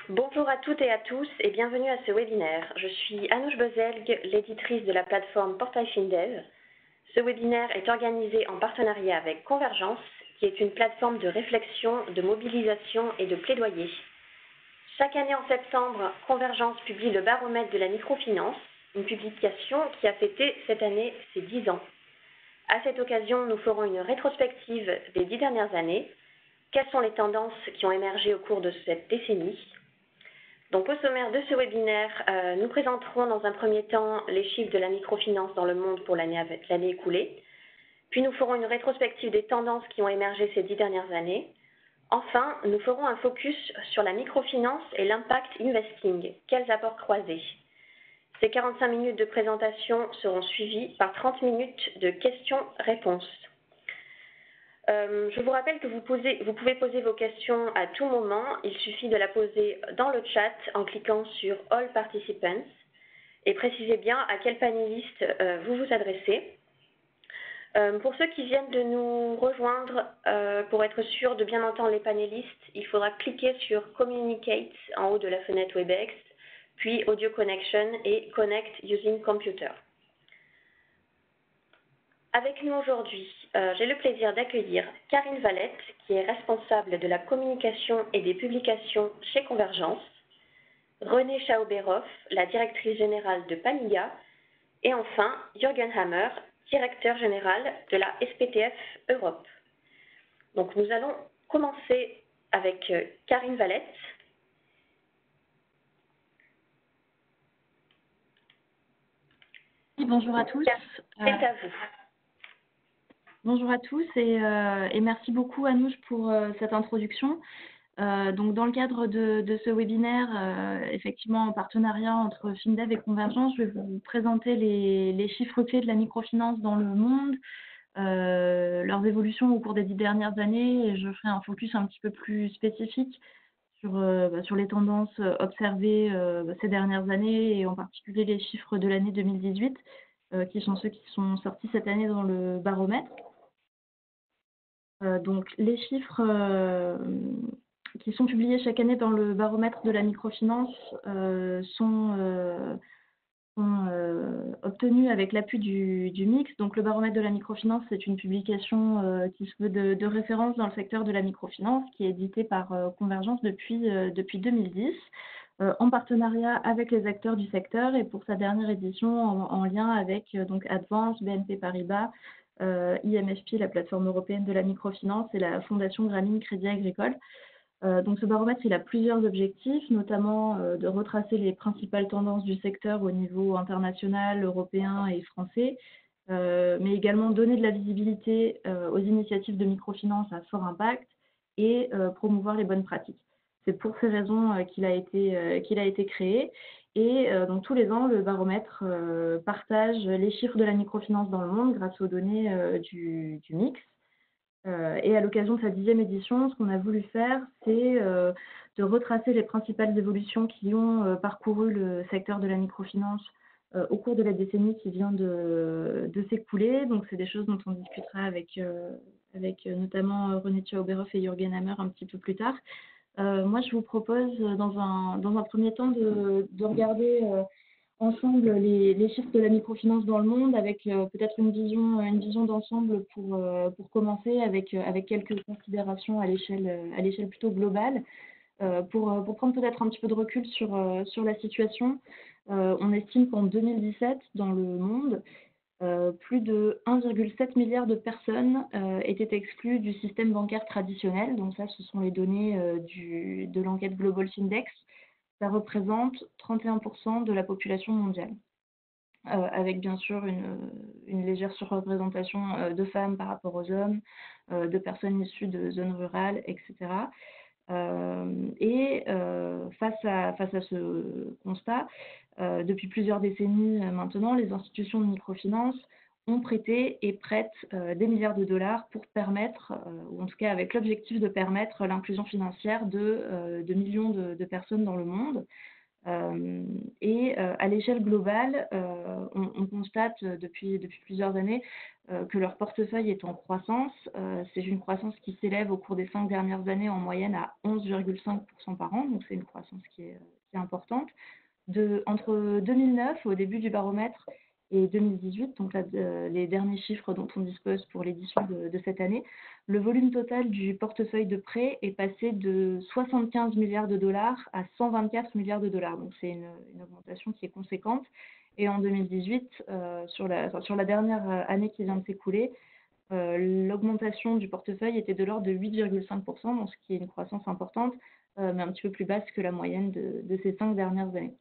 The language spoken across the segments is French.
Bonjour à toutes et à tous et bienvenue à ce webinaire. Je suis Anouche Bozelg, l'éditrice de la plateforme Portail FinDev. Ce webinaire est organisé en partenariat avec Convergence, qui est une plateforme de réflexion, de mobilisation et de plaidoyer. Chaque année en septembre, Convergence publie le baromètre de la microfinance, une publication qui a fêté cette année ses 10 ans. À cette occasion, nous ferons une rétrospective des 10 dernières années. Quelles sont les tendances qui ont émergé au cours de cette décennie? Donc, au sommaire de ce webinaire, nous présenterons dans un premier temps les chiffres de la microfinance dans le monde pour l'année écoulée. Puis nous ferons une rétrospective des tendances qui ont émergé ces 10 dernières années. Enfin, nous ferons un focus sur la microfinance et l'impact investing. Quels apports croisés? Ces 45 minutes de présentation seront suivies par 30 minutes de questions-réponses. Je vous rappelle que vous pouvez poser vos questions à tout moment. Il suffit de la poser dans le chat en cliquant sur All Participants et précisez bien à quel panéliste vous vous adressez. Pour ceux qui viennent de nous rejoindre, pour être sûr de bien entendre les panélistes, il faudra cliquer sur Communicate en haut de la fenêtre WebEx, puis Audio Connection et Connect Using Computer. Avec nous aujourd'hui, j'ai le plaisir d'accueillir Karine Valette, qui est responsable de la communication et des publications chez Convergence, René Schauberoff, la directrice générale de Paniga, et enfin Jürgen Hammer, directeur général de la SPTF Europe. Donc nous allons commencer avec Karine Valette. Bonjour à tous. C'est à vous. Bonjour à tous et merci beaucoup Anouche pour cette introduction. Donc dans le cadre de ce webinaire, effectivement en partenariat entre FinDev et Convergence, je vais vous présenter les chiffres clés de la microfinance dans le monde, leurs évolutions au cours des 10 dernières années, et je ferai un focus un petit peu plus spécifique sur les tendances observées ces dernières années, et en particulier les chiffres de l'année 2018, qui sont ceux qui sont sortis cette année dans le baromètre. Donc les chiffres qui sont publiés chaque année dans le baromètre de la microfinance sont obtenus avec l'appui du MIX. Donc le baromètre de la microfinance, c'est une publication qui se veut de référence dans le secteur de la microfinance, qui est éditée par Convergence depuis 2010, en partenariat avec les acteurs du secteur, et pour sa dernière édition en lien avec donc Advance, BNP Paribas, IMFP, la plateforme européenne de la microfinance, et la Fondation Grameen Crédit Agricole. Donc ce baromètre, il a plusieurs objectifs, notamment de retracer les principales tendances du secteur au niveau international, européen et français, mais également donner de la visibilité aux initiatives de microfinance à fort impact et promouvoir les bonnes pratiques. C'est pour ces raisons qu'il a été créé. Et donc tous les ans, le baromètre partage les chiffres de la microfinance dans le monde grâce aux données du MIX. Et à l'occasion de sa 10e édition, ce qu'on a voulu faire, c'est de retracer les principales évolutions qui ont parcouru le secteur de la microfinance au cours de la décennie qui vient de s'écouler. Donc c'est des choses dont on discutera avec notamment René Schauberoff et Jürgen Hammer un petit peu plus tard. Moi, je vous propose dans un premier temps de regarder ensemble les chiffres de la microfinance dans le monde, avec peut-être une vision d'ensemble pour commencer, avec quelques considérations à l'échelle plutôt globale. Pour prendre peut-être un petit peu de recul sur la situation, on estime qu'en 2017, dans le monde, plus de 1,7 milliard de personnes étaient exclues du système bancaire traditionnel. Donc ça, ce sont les données de l'enquête Global Findex. Ça représente 31% de la population mondiale, avec bien sûr une légère surreprésentation de femmes par rapport aux hommes, de personnes issues de zones rurales, etc. Face à ce constat, depuis plusieurs décennies maintenant, les institutions de microfinance ont prêté et prêtent des milliards de dollars pour permettre, ou en tout cas avec l'objectif de permettre l'inclusion financière de millions de personnes dans le monde. À l'échelle globale, on constate depuis plusieurs années que leur portefeuille est en croissance. C'est une croissance qui s'élève au cours des 5 dernières années en moyenne à 11,5% par an, donc c'est une croissance qui est importante. Entre 2009, au début du baromètre, et 2018, donc là, les derniers chiffres dont on dispose pour l'édition de cette année, le volume total du portefeuille de prêts est passé de 75 milliards de dollars à 124 milliards de dollars. Donc c'est une augmentation qui est conséquente. Et en 2018, sur la dernière année qui vient de s'écouler, l'augmentation du portefeuille était de l'ordre de 8,5%, donc ce qui est une croissance importante, mais un petit peu plus basse que la moyenne de ces 5 dernières années.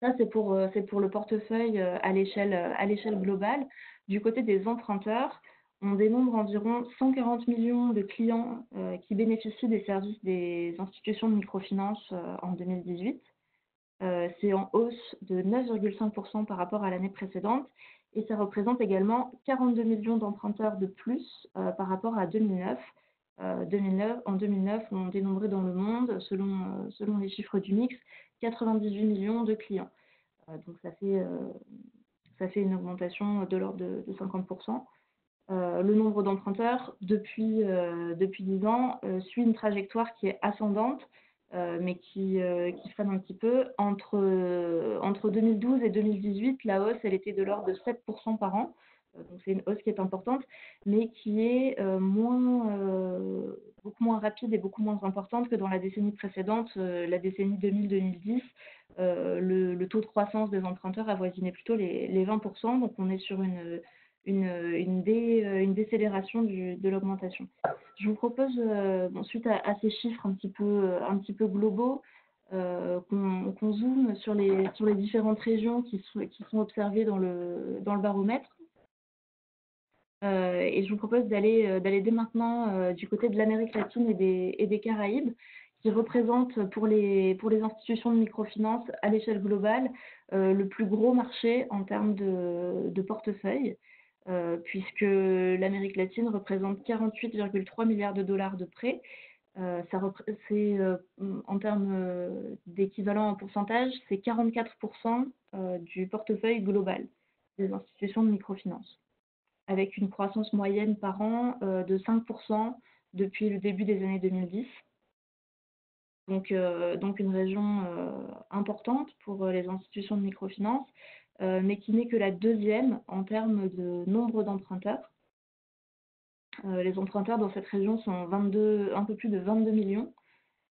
Ça, c'est pour le portefeuille à l'échelle globale. Du côté des emprunteurs, on dénombre environ 140 millions de clients qui bénéficient des services des institutions de microfinance en 2018. C'est en hausse de 9,5% par rapport à l'année précédente et ça représente également 42 millions d'emprunteurs de plus par rapport à 2009. En 2009, on dénombrait dans le monde, selon les chiffres du mix, 98 millions de clients. Donc ça fait une augmentation de l'ordre de 50%. Le nombre d'emprunteurs depuis 10 ans suit une trajectoire qui est ascendante, mais qui freine un petit peu. Entre 2012 et 2018, la hausse, elle était de l'ordre de 7% par an. Donc c'est une hausse qui est importante, mais qui est beaucoup moins rapide et beaucoup moins importante que dans la décennie précédente, la décennie 2000-2010. Le taux de croissance des emprunteurs avoisinait plutôt les 20%, donc on est sur une décélération de l'augmentation. Je vous propose, suite à ces chiffres un petit peu globaux, qu'on zoome sur les différentes régions qui sont observées dans le baromètre. Et je vous propose d'aller dès maintenant du côté de l'Amérique latine et des Caraïbes, qui représentent pour les institutions de microfinance à l'échelle globale le plus gros marché en termes de portefeuille, puisque l'Amérique latine représente 48,3 milliards de dollars de prêts. C'est en termes d'équivalent en pourcentage, c'est 44% du portefeuille global des institutions de microfinance, avec une croissance moyenne par an de 5% depuis le début des années 2010. Donc une région importante pour les institutions de microfinance, mais qui n'est que la deuxième en termes de nombre d'emprunteurs. Les emprunteurs dans cette région sont un peu plus de 22 millions,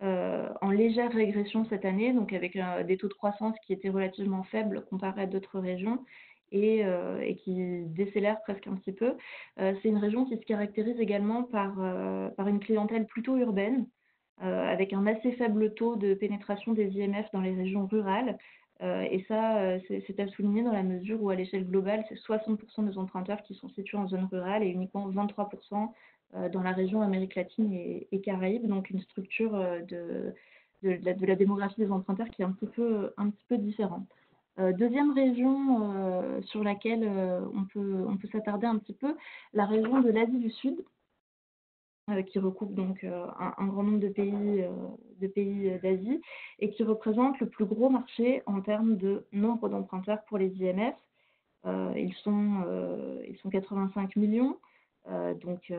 en légère régression cette année, donc avec des taux de croissance qui étaient relativement faibles comparés à d'autres régions et qui décélèrent presque un petit peu. C'est une région qui se caractérise également par une clientèle plutôt urbaine, avec un assez faible taux de pénétration des IMF dans les régions rurales. Et ça, c'est à souligner dans la mesure où, à l'échelle globale, c'est 60% des emprunteurs qui sont situés en zone rurale et uniquement 23% dans la région Amérique latine et Caraïbes, donc une structure de la démographie des emprunteurs qui est un petit peu différente. Deuxième région sur laquelle on peut s'attarder un petit peu, la région de l'Asie du Sud, qui recoupe donc un grand nombre de pays d'Asie et qui représente le plus gros marché en termes de nombre d'emprunteurs pour les IMF. Ils sont 85 millions, donc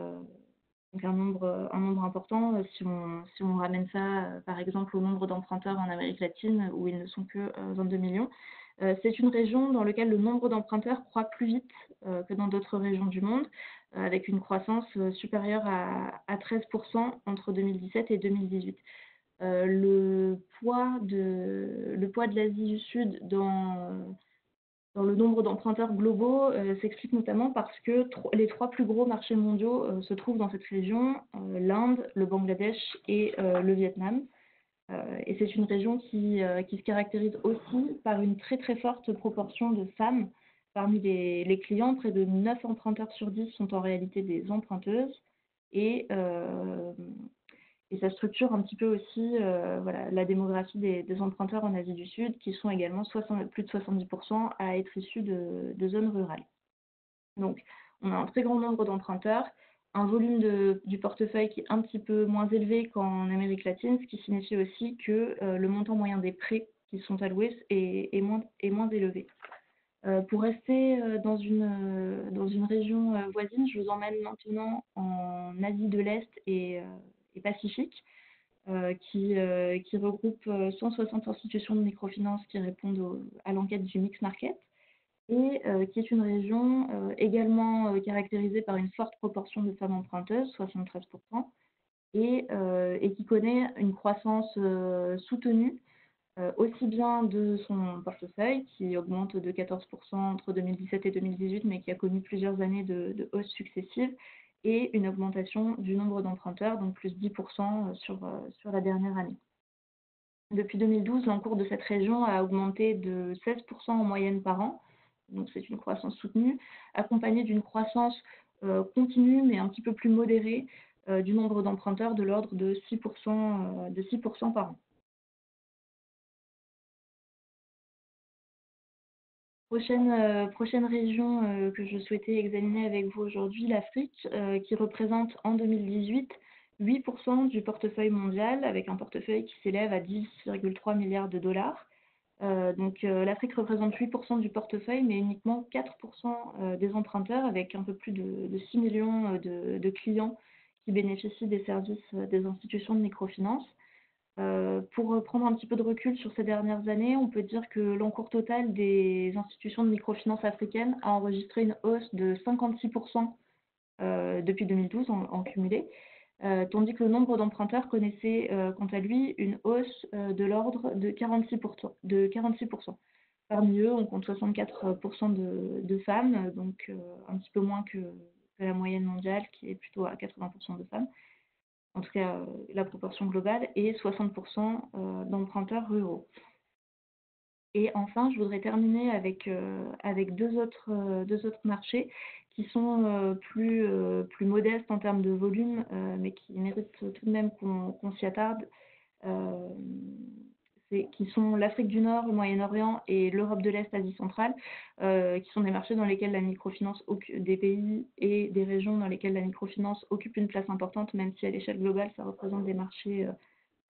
un nombre important. Si on ramène ça, par exemple, au nombre d'emprunteurs en Amérique latine, où ils ne sont que 22 millions, c'est une région dans laquelle le nombre d'emprunteurs croît plus vite que dans d'autres régions du monde, avec une croissance supérieure à 13% entre 2017 et 2018. Le poids de l'Asie du Sud dans le nombre d'emprunteurs globaux s'explique notamment parce que les 3 plus gros marchés mondiaux se trouvent dans cette région, l'Inde, le Bangladesh et le Vietnam. Et c'est une région qui se caractérise aussi par une très très forte proportion de femmes. Parmi les clients, près de 9 emprunteurs sur 10 sont en réalité des emprunteuses. Et ça structure un petit peu aussi la démographie des emprunteurs en Asie du Sud, qui sont également plus de 70% à être issus de zones rurales. Donc, on a un très grand nombre d'emprunteurs, un volume du portefeuille qui est un petit peu moins élevé qu'en Amérique latine, ce qui signifie aussi que le montant moyen des prêts qui sont alloués est moins élevé. Pour rester dans une région voisine, je vous emmène maintenant en Asie de l'Est et Pacifique, qui regroupe 160 institutions de microfinance qui répondent à l'enquête du Mix Market et qui est une région également caractérisée par une forte proportion de femmes emprunteuses, 73%, et qui connaît une croissance soutenue aussi bien de son portefeuille, qui augmente de 14% entre 2017 et 2018, mais qui a connu plusieurs années de hausses successives, et une augmentation du nombre d'emprunteurs, donc plus 10% sur la dernière année. Depuis 2012, l'encours de cette région a augmenté de 16% en moyenne par an, donc c'est une croissance soutenue, accompagnée d'une croissance continue, mais un petit peu plus modérée, du nombre d'emprunteurs de l'ordre de 6% par an. Prochaine région que je souhaitais examiner avec vous aujourd'hui, l'Afrique, qui représente en 2018 8% du portefeuille mondial, avec un portefeuille qui s'élève à 10,3 milliards de dollars. L'Afrique représente 8% du portefeuille, mais uniquement 4% des emprunteurs, avec un peu plus de 6 millions de clients qui bénéficient des services des institutions de microfinance. Pour prendre un petit peu de recul sur ces dernières années, on peut dire que l'encours total des institutions de microfinance africaines a enregistré une hausse de 56% depuis 2012 en cumulé, tandis que le nombre d'emprunteurs connaissait quant à lui une hausse de l'ordre de 46%. Parmi eux, on compte 64% de femmes, donc un petit peu moins que la moyenne mondiale qui est plutôt à 80% de femmes. En tout cas la proportion globale, et 60% d'emprunteurs ruraux. Et enfin, je voudrais terminer avec deux autres marchés qui sont plus modestes en termes de volume, mais qui méritent tout de même qu'on s'y attarde, qui sont l'Afrique du Nord, le Moyen-Orient et l'Europe de l'Est, Asie centrale, qui sont des marchés dans lesquels la microfinance des pays et des régions dans lesquelles la microfinance occupe une place importante, même si à l'échelle globale, ça représente des marchés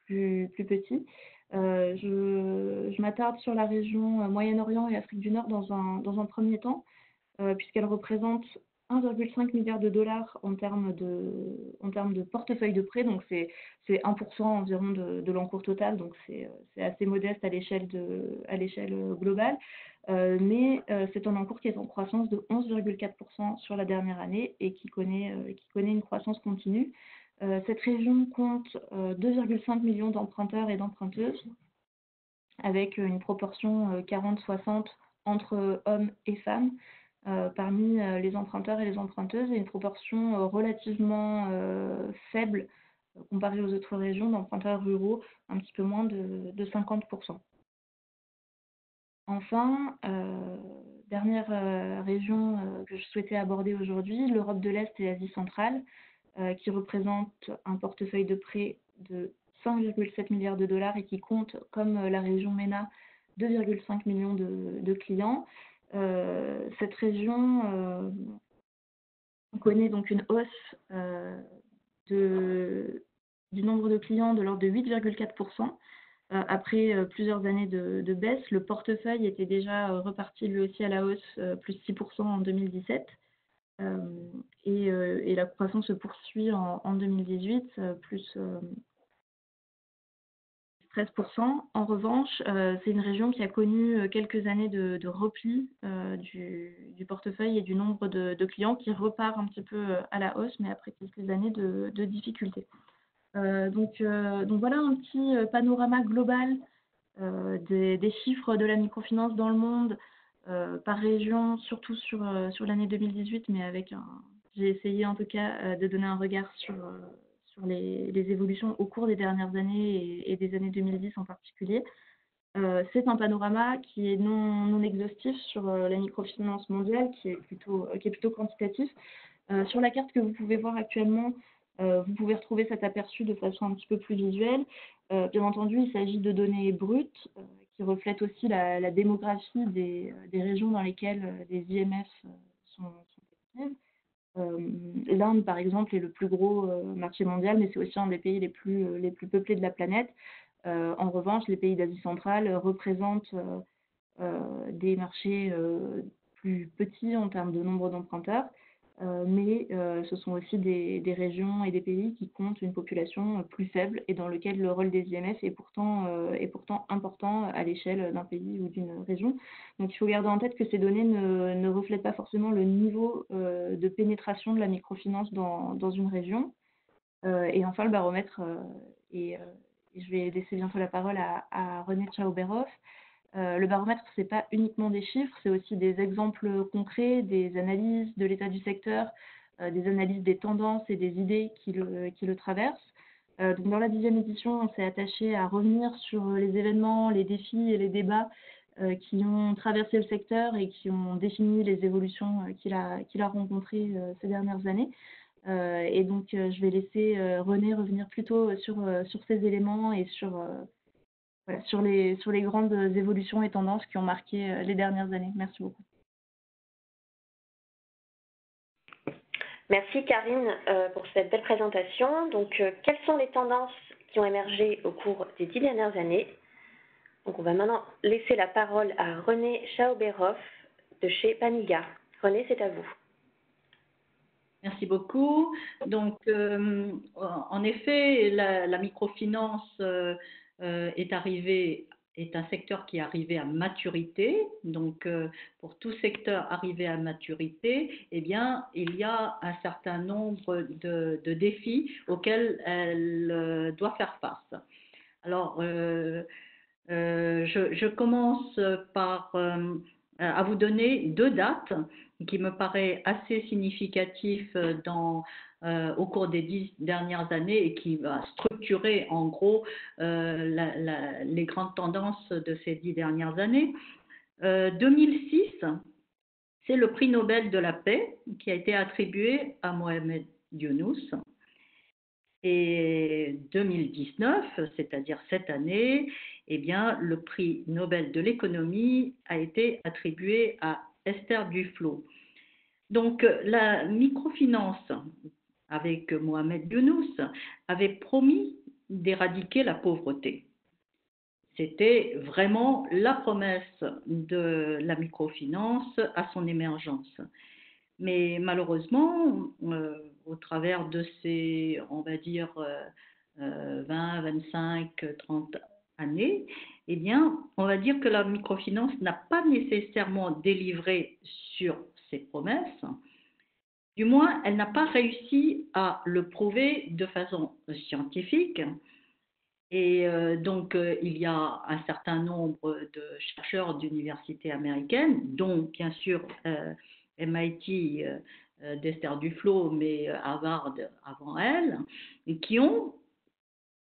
plus petits. Je m'attarde sur la région Moyen-Orient et Afrique du Nord dans un premier temps, puisqu'elle représente 1,5 milliard de dollars en termes de portefeuille de prêt, donc c'est 1% environ de l'encours total, donc c'est assez modeste à l'échelle globale, mais c'est un encours qui est en croissance de 11,4% sur la dernière année et qui connaît une croissance continue. Cette région compte 2,5 millions d'emprunteurs et d'emprunteuses, avec une proportion 40-60 entre hommes et femmes parmi les emprunteurs et les emprunteuses, et une proportion relativement faible comparée aux autres régions d'emprunteurs ruraux, un petit peu moins de 50%. Enfin, dernière région que je souhaitais aborder aujourd'hui, l'Europe de l'Est et l'Asie centrale, qui représente un portefeuille de prêt de 5,7 milliards de dollars et qui compte, comme la région MENA, 2,5 millions de clients. Cette région connaît donc une hausse du nombre de clients de l'ordre de 8,4%. Après plusieurs années de baisse, le portefeuille était déjà reparti lui aussi à la hausse, plus 6% en 2017. Et la croissance se poursuit en 2018, plus 13%. En revanche, c'est une région qui a connu quelques années de repli du portefeuille et du nombre de clients, qui repart un petit peu à la hausse, mais après quelques années de difficultés. Donc voilà un petit panorama global des chiffres de la microfinance dans le monde, par région, surtout sur l'année 2018, mais j'ai essayé en tout cas de donner un regard sur les évolutions au cours des dernières années et des années 2010 en particulier. C'est un panorama qui est non exhaustif sur la microfinance mondiale, qui est plutôt quantitatif. Sur la carte que vous pouvez voir actuellement, vous pouvez retrouver cet aperçu de façon un petit peu plus visuelle. Bien entendu, il s'agit de données brutes qui reflètent aussi la démographie des régions dans lesquelles les IMF sont actives. L'Inde, par exemple, est le plus gros marché mondial, mais c'est aussi un des pays les plus peuplés de la planète. En revanche, les pays d'Asie centrale représentent des marchés plus petits en termes de nombre d'emprunteurs, mais ce sont aussi des régions et des pays qui comptent une population plus faible et dans lequel le rôle des IMF est pourtant important à l'échelle d'un pays ou d'une région. Donc il faut garder en tête que ces données ne reflètent pas forcément le niveau de pénétration de la microfinance dans une région. Et enfin, le baromètre, et je vais laisser bientôt la parole à René Tchaoberov. Le baromètre, ce n'est pas uniquement des chiffres, c'est aussi des exemples concrets, des analyses de l'état du secteur, des analyses des tendances et des idées qui le traversent. Donc dans la 10e édition, on s'est attaché à revenir sur les événements, les défis et les débats qui ont traversé le secteur et qui ont défini les évolutions qu'il a rencontrées ces dernières années. Et donc, je vais laisser René revenir plutôt sur ces éléments et voilà, sur les grandes évolutions et tendances qui ont marqué les dernières années. Merci beaucoup. Merci Karine pour cette belle présentation. Donc, quelles sont les tendances qui ont émergé au cours des 10 dernières années? Donc, on va maintenant laisser la parole à René Tchaoberov de chez Pamiga. René, c'est à vous. Merci beaucoup. Donc, en effet, la microfinance est un secteur qui est arrivé à maturité. Donc, pour tout secteur arrivé à maturité, eh bien, il y a un certain nombre de défis auxquels elle doit faire face. Alors, je commence par à vous donner deux dates qui me paraissent assez significatives au cours des 10 dernières années et qui va structurer en gros les grandes tendances de ces 10 dernières années. 2006, c'est le prix Nobel de la paix qui a été attribué à Mohamed Younous. Et 2019, c'est-à-dire cette année, eh bien, le prix Nobel de l'économie a été attribué à Esther Duflo. Donc, la microfinance, avec Mohamed Younous, avait promis d'éradiquer la pauvreté. C'était vraiment la promesse de la microfinance à son émergence. Mais malheureusement, au travers de ces, on va dire, 20, 25, 30 années, eh bien, on va dire que la microfinance n'a pas nécessairement délivré sur ses promesses. Du moins, elle n'a pas réussi à le prouver de façon scientifique. Et donc, il y a un certain nombre de chercheurs d'universités américaines, dont bien sûr MIT d'Esther Duflo, mais Harvard avant elle, qui ont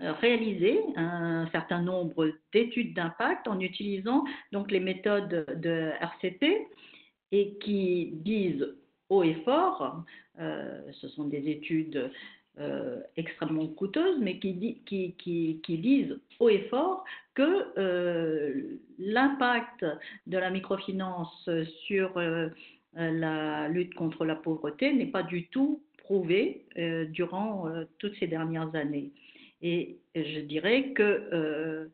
réalisé un certain nombre d'études d'impact en utilisant donc les méthodes de RCT et qui disent haut et fort, ce sont des études extrêmement coûteuses, mais qui disent haut et fort que l'impact de la microfinance sur la lutte contre la pauvreté n'est pas du tout prouvé durant toutes ces dernières années. Et je dirais que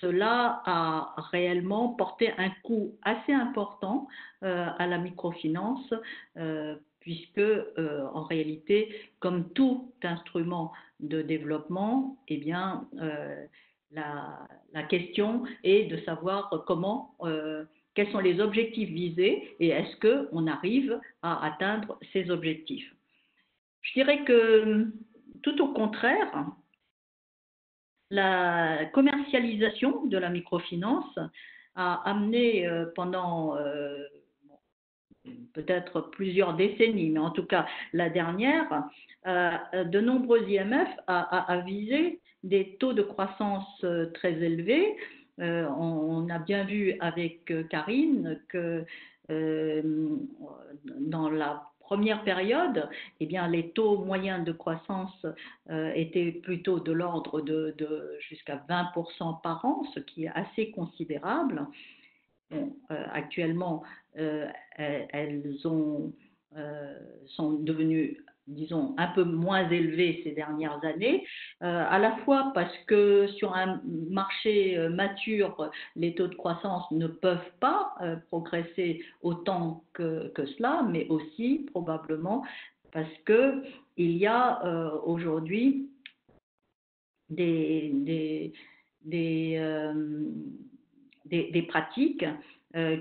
cela a réellement porté un coup assez important à la microfinance, puisque en réalité, comme tout instrument de développement, eh bien, la question est de savoir quels sont les objectifs visés et est-ce qu'on arrive à atteindre ces objectifs. Je dirais que tout au contraire, la commercialisation de la microfinance a amené pendant peut-être plusieurs décennies, mais en tout cas la dernière, de nombreux IMF a visé des taux de croissance très élevés. On a bien vu avec Karine que dans la première période, eh bien, les taux moyens de croissance étaient plutôt de l'ordre de jusqu'à 20% par an, ce qui est assez considérable. Bon, actuellement, elles sont devenues disons, un peu moins élevé ces dernières années, à la fois parce que sur un marché mature, les taux de croissance ne peuvent pas progresser autant que cela, mais aussi probablement parce qu'il y a aujourd'hui des, des, euh, des pratiques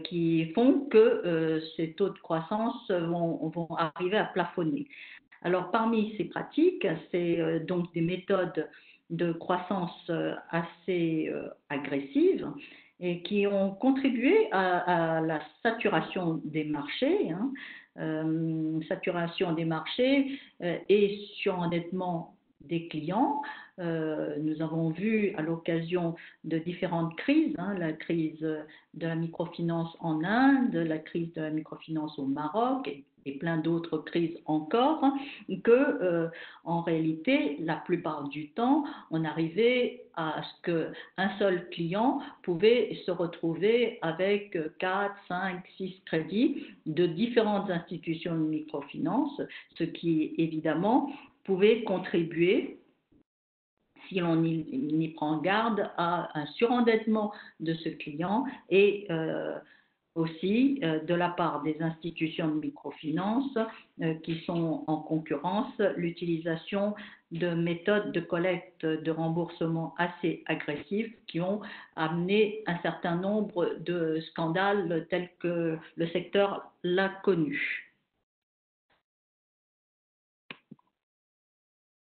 qui font que ces taux de croissance vont arriver à plafonner. Alors, parmi ces pratiques, c'est donc des méthodes de croissance assez agressives et qui ont contribué à la saturation des marchés, hein, saturation des marchés et surendettement des clients. Nous avons vu à l'occasion de différentes crises, hein, la crise de la microfinance en Inde, la crise de la microfinance au Maroc et plein d'autres crises encore, que en réalité, la plupart du temps, on arrivait à ce qu'un seul client pouvait se retrouver avec 4, 5, 6 crédits de différentes institutions de microfinance, ce qui évidemment pouvait contribuer, si l'on y prend garde, à un surendettement de ce client et aussi de la part des institutions de microfinance qui sont en concurrence, l'utilisation de méthodes de collecte de remboursement assez agressives qui ont amené un certain nombre de scandales tels que le secteur l'a connu.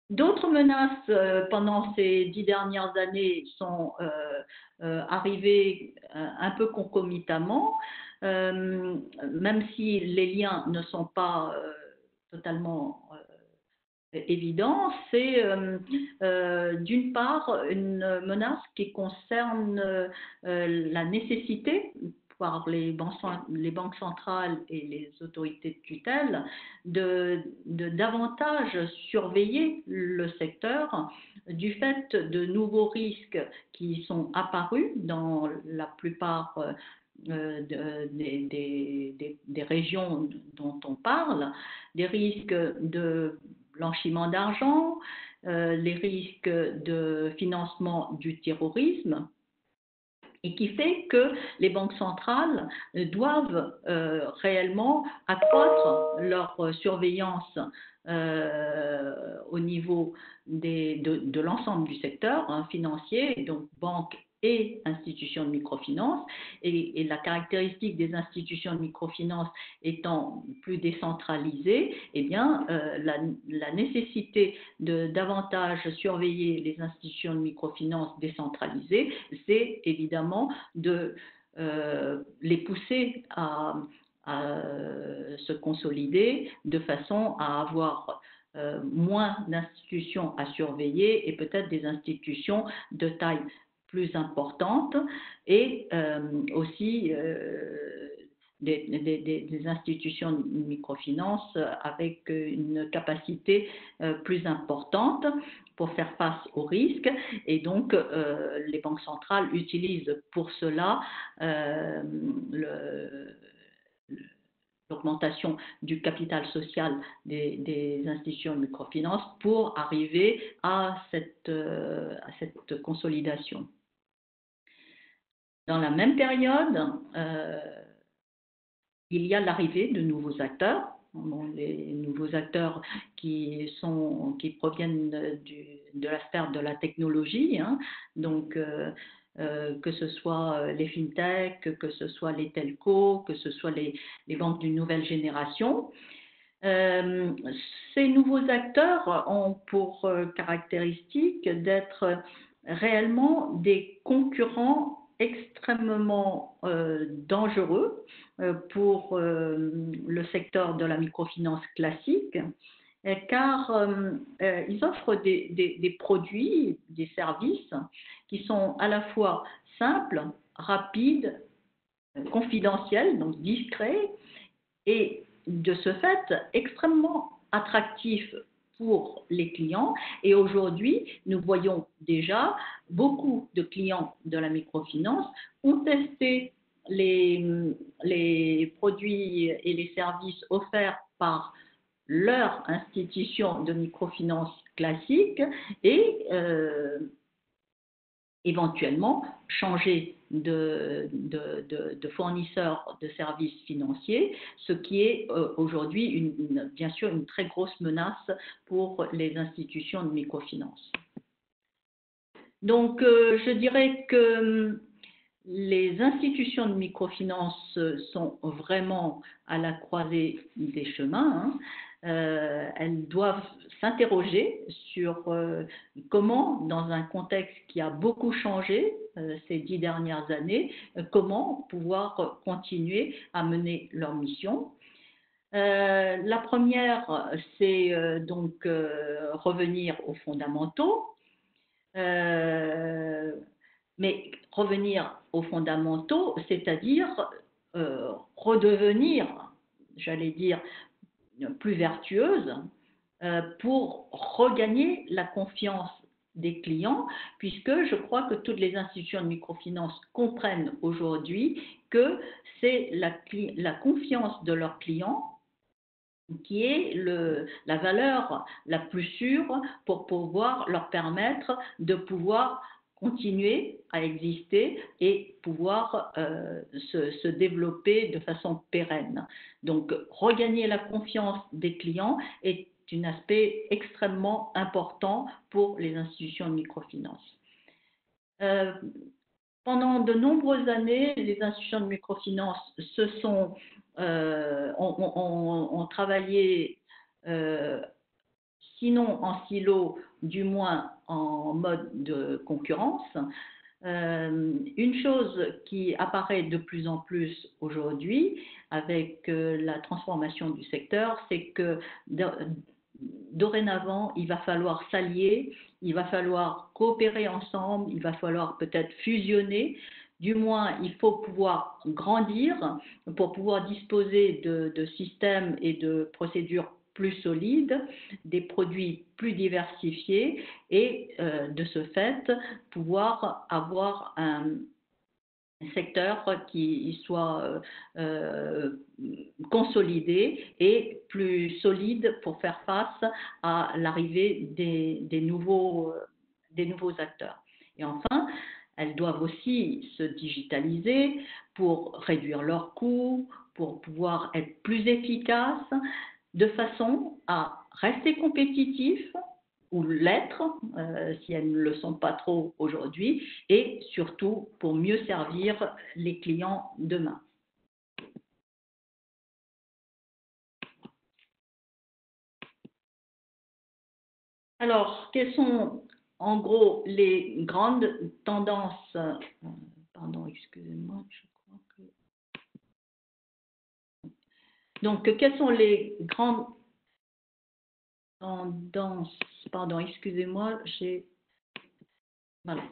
D'autres menaces pendant ces 10 dernières années sont arrivées un peu concomitamment, même si les liens ne sont pas totalement évidents. C'est d'une part une menace qui concerne la nécessité par les banques centrales et les autorités de tutelle de davantage surveiller le secteur du fait de nouveaux risques qui sont apparus dans la plupart des régions dont on parle, des risques de blanchiment d'argent, les risques de financement du terrorisme, et qui fait que les banques centrales doivent réellement accroître leur surveillance au niveau de l'ensemble du secteur financier, donc banques et institutions de microfinance. Et la caractéristique des institutions de microfinance étant plus décentralisées, eh bien, la nécessité de davantage surveiller les institutions de microfinance décentralisées, c'est évidemment de les pousser à se consolider de façon à avoir moins d'institutions à surveiller et peut-être des institutions de taille plus importante et aussi des institutions de microfinance avec une capacité plus importante pour faire face aux risques. Et donc, les banques centrales utilisent pour cela l'augmentation du capital social des institutions de microfinance pour arriver à cette consolidation. Dans la même période, il y a l'arrivée de nouveaux acteurs. Les nouveaux acteurs qui proviennent de la sphère de la technologie, hein, donc que ce soit les fintechs, que ce soit les telcos, que ce soit les banques d'une nouvelle génération. Ces nouveaux acteurs ont pour caractéristique d'être réellement des concurrents extrêmement dangereux pour le secteur de la microfinance classique, car ils offrent des produits, des services qui sont à la fois simples, rapides, confidentiels, donc discrets, et de ce fait extrêmement attractifs pour les clients. Et aujourd'hui, nous voyons déjà beaucoup de clients de la microfinance ont testé les produits et les services offerts par leur institution de microfinance classique et éventuellement changer de fournisseur de services financiers, ce qui est aujourd'hui bien sûr une très grosse menace pour les institutions de microfinance. Donc je dirais que les institutions de microfinance sont vraiment à la croisée des chemins. Elles doivent s'interroger sur comment, dans un contexte qui a beaucoup changé ces 10 dernières années, comment pouvoir continuer à mener leur mission. La première, c'est donc revenir aux fondamentaux. Mais revenir aux fondamentaux, c'est-à-dire redevenir, j'allais dire, plus vertueuse pour regagner la confiance des clients, puisque je crois que toutes les institutions de microfinance comprennent aujourd'hui que c'est la confiance de leurs clients qui est la valeur la plus sûre pour pouvoir leur permettre de pouvoir continuer à exister et pouvoir se développer de façon pérenne. Donc, regagner la confiance des clients est un aspect extrêmement important pour les institutions de microfinance. Pendant de nombreuses années, les institutions de microfinance ont travaillé, sinon en silo, du moins en mode de concurrence. Une chose qui apparaît de plus en plus aujourd'hui avec la transformation du secteur, c'est que dorénavant, il va falloir s'allier, il va falloir coopérer ensemble, il va falloir peut-être fusionner. Du moins, il faut pouvoir grandir pour pouvoir disposer de systèmes et de procédures plus solides, des produits plus diversifiés et de ce fait, pouvoir avoir un secteur qui soit consolidé et plus solide pour faire face à l'arrivée des nouveaux acteurs. Et enfin, elles doivent aussi se digitaliser pour réduire leurs coûts, pour pouvoir être plus efficaces, de façon à rester compétitifs ou l'être, si elles ne le sont pas trop aujourd'hui, et surtout pour mieux servir les clients demain. Alors, quelles sont en gros les grandes tendances, pardon, excusez-moi, je crois que... Donc, quelles sont les grandes tendances, pardon, excusez-moi, voilà.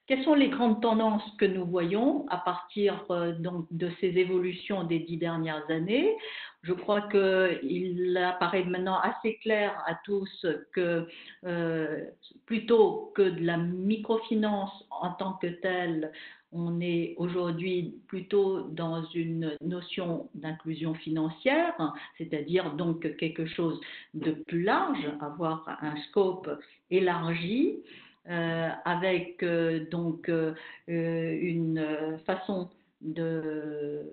Quelles sont les grandes tendances que nous voyons à partir donc, de ces évolutions des 10 dernières années? Je crois qu'il apparaît maintenant assez clair à tous que plutôt que de la microfinance en tant que telle, on est aujourd'hui plutôt dans une notion d'inclusion financière, c'est-à-dire donc quelque chose de plus large, avoir un scope élargi. Avec donc une façon de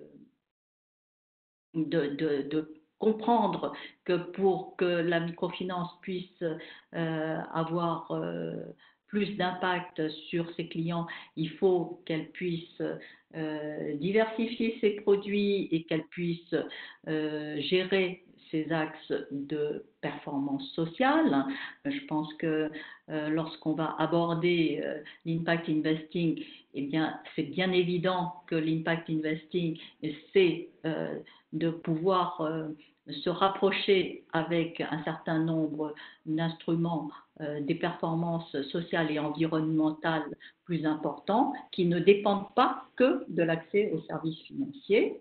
comprendre que pour que la microfinance puisse avoir plus d'impact sur ses clients, il faut qu'elle puisse diversifier ses produits et qu'elle puisse gérer ces axes de performance sociale. Je pense que lorsqu'on va aborder l'impact investing, eh bien, c'est bien évident que l'impact investing, c'est de pouvoir se rapprocher avec un certain nombre d'instruments des performances sociales et environnementales plus importants qui ne dépendent pas que de l'accès aux services financiers.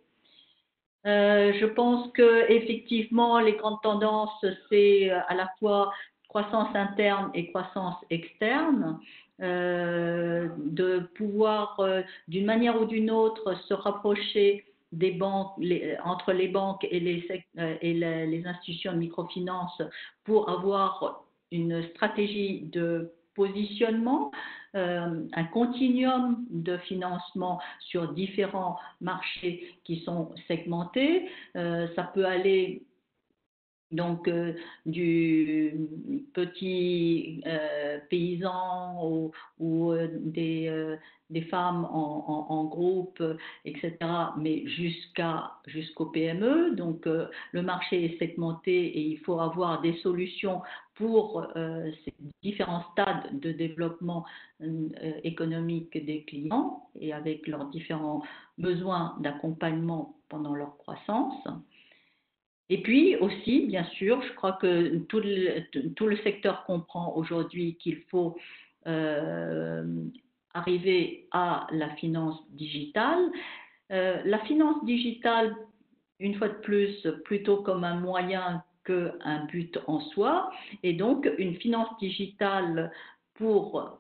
Je pense que effectivement les grandes tendances, c'est à la fois croissance interne et croissance externe, de pouvoir d'une manière ou d'une autre se rapprocher des banques, entre les banques et les institutions de microfinance pour avoir une stratégie de positionnement, un continuum de financement sur différents marchés qui sont segmentés. Ça peut aller donc du petit paysan ou des femmes en groupe, etc., mais jusqu'aux PME. Donc le marché est segmenté et il faut avoir des solutions pour ces différents stades de développement économique des clients et avec leurs différents besoins d'accompagnement pendant leur croissance. Et puis aussi, bien sûr, je crois que tout le secteur comprend aujourd'hui qu'il faut arriver à la finance digitale. La finance digitale, une fois de plus, plutôt comme un moyen qu'un but en soi, et donc une finance digitale pour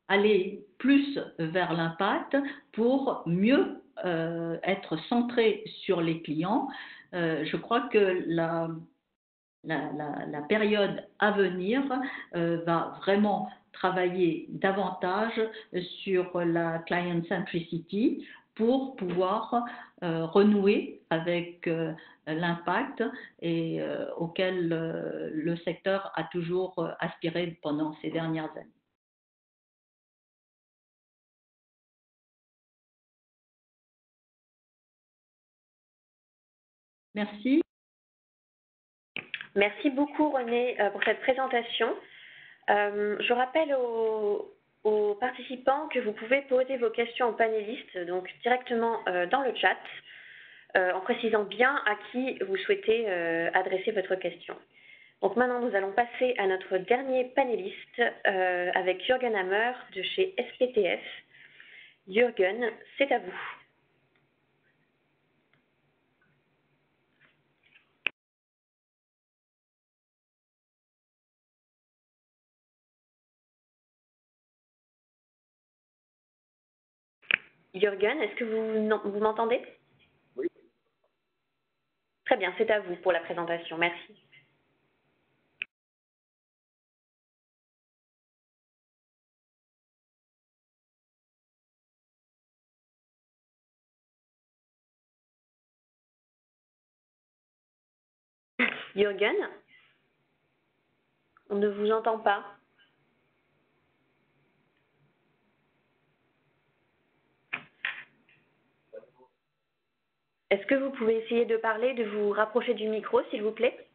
aller plus vers l'impact, pour mieux être centré sur les clients. Je crois que la période à venir va vraiment travailler davantage sur la client centricity pour pouvoir renouer avec l'impact et auquel le secteur a toujours aspiré pendant ces dernières années. Merci. Merci beaucoup Renée pour cette présentation. Je rappelle aux participants que vous pouvez poser vos questions aux panélistes donc directement dans le chat en précisant bien à qui vous souhaitez adresser votre question. Donc maintenant nous allons passer à notre dernier panéliste avec Jürgen Hammer de chez SPTF. Jürgen, c'est à vous. Jürgen, est-ce que vous m'entendez? Oui. Très bien, c'est à vous pour la présentation. Merci. Jürgen, on ne vous entend pas. Est-ce que vous pouvez essayer de parler, de vous rapprocher du micro, s'il vous plaît?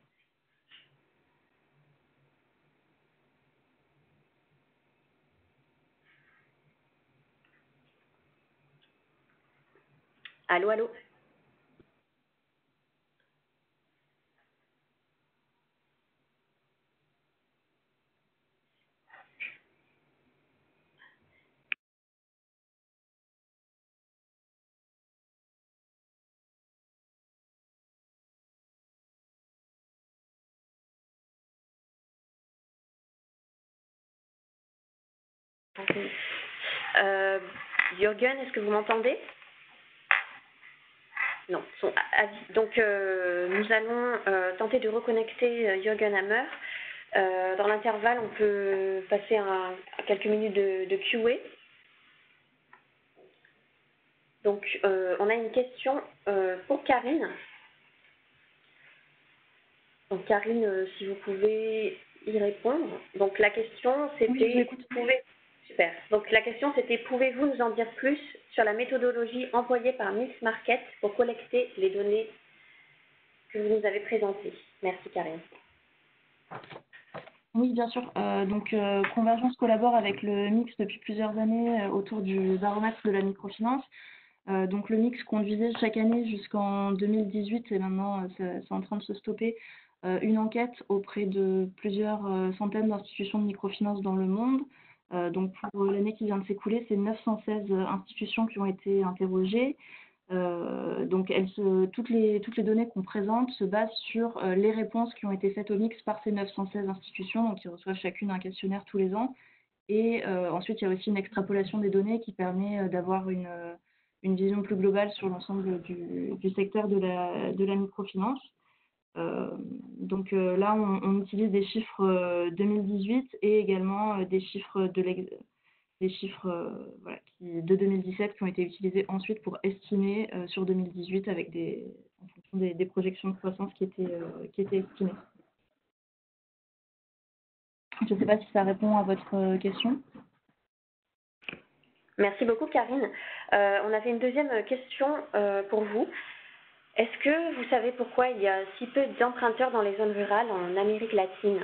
Allô, allô? Jürgen, est-ce que vous m'entendez? Non. Donc, nous allons tenter de reconnecter Jürgen Hammer. Dans l'intervalle, on peut passer à quelques minutes de QA. Donc, on a une question pour Karine. Donc, Karine, si vous pouvez y répondre. Donc, la question, c'était... Oui, Super. Donc, la question, c'était pouvez-vous nous en dire plus sur la méthodologie employée par Mix Market pour collecter les données que vous nous avez présentées? Merci, Karine. Oui, bien sûr. Convergence collabore avec le Mix depuis plusieurs années autour du baromètre de la microfinance. Donc, le Mix conduisait chaque année jusqu'en 2018 et maintenant, c'est en train de se stopper, une enquête auprès de plusieurs centaines d'institutions de microfinance dans le monde. Donc, pour l'année qui vient de s'écouler, c'est 916 institutions qui ont été interrogées. Donc, toutes les données qu'on présente se basent sur les réponses qui ont été faites au Mix par ces 916 institutions, donc qui reçoivent chacune un questionnaire tous les ans. Et ensuite, il y a aussi une extrapolation des données qui permet d'avoir une vision plus globale sur l'ensemble du secteur de la microfinance. Donc là, on utilise des chiffres 2018 et également des chiffres voilà, de 2017 qui ont été utilisés ensuite pour estimer sur 2018 avec en fonction des projections de croissance qui étaient estimées. Je ne sais pas si ça répond à votre question. Merci beaucoup, Karine. On avait une deuxième question pour vous. Est-ce que vous savez pourquoi il y a si peu d'emprunteurs dans les zones rurales en Amérique latine?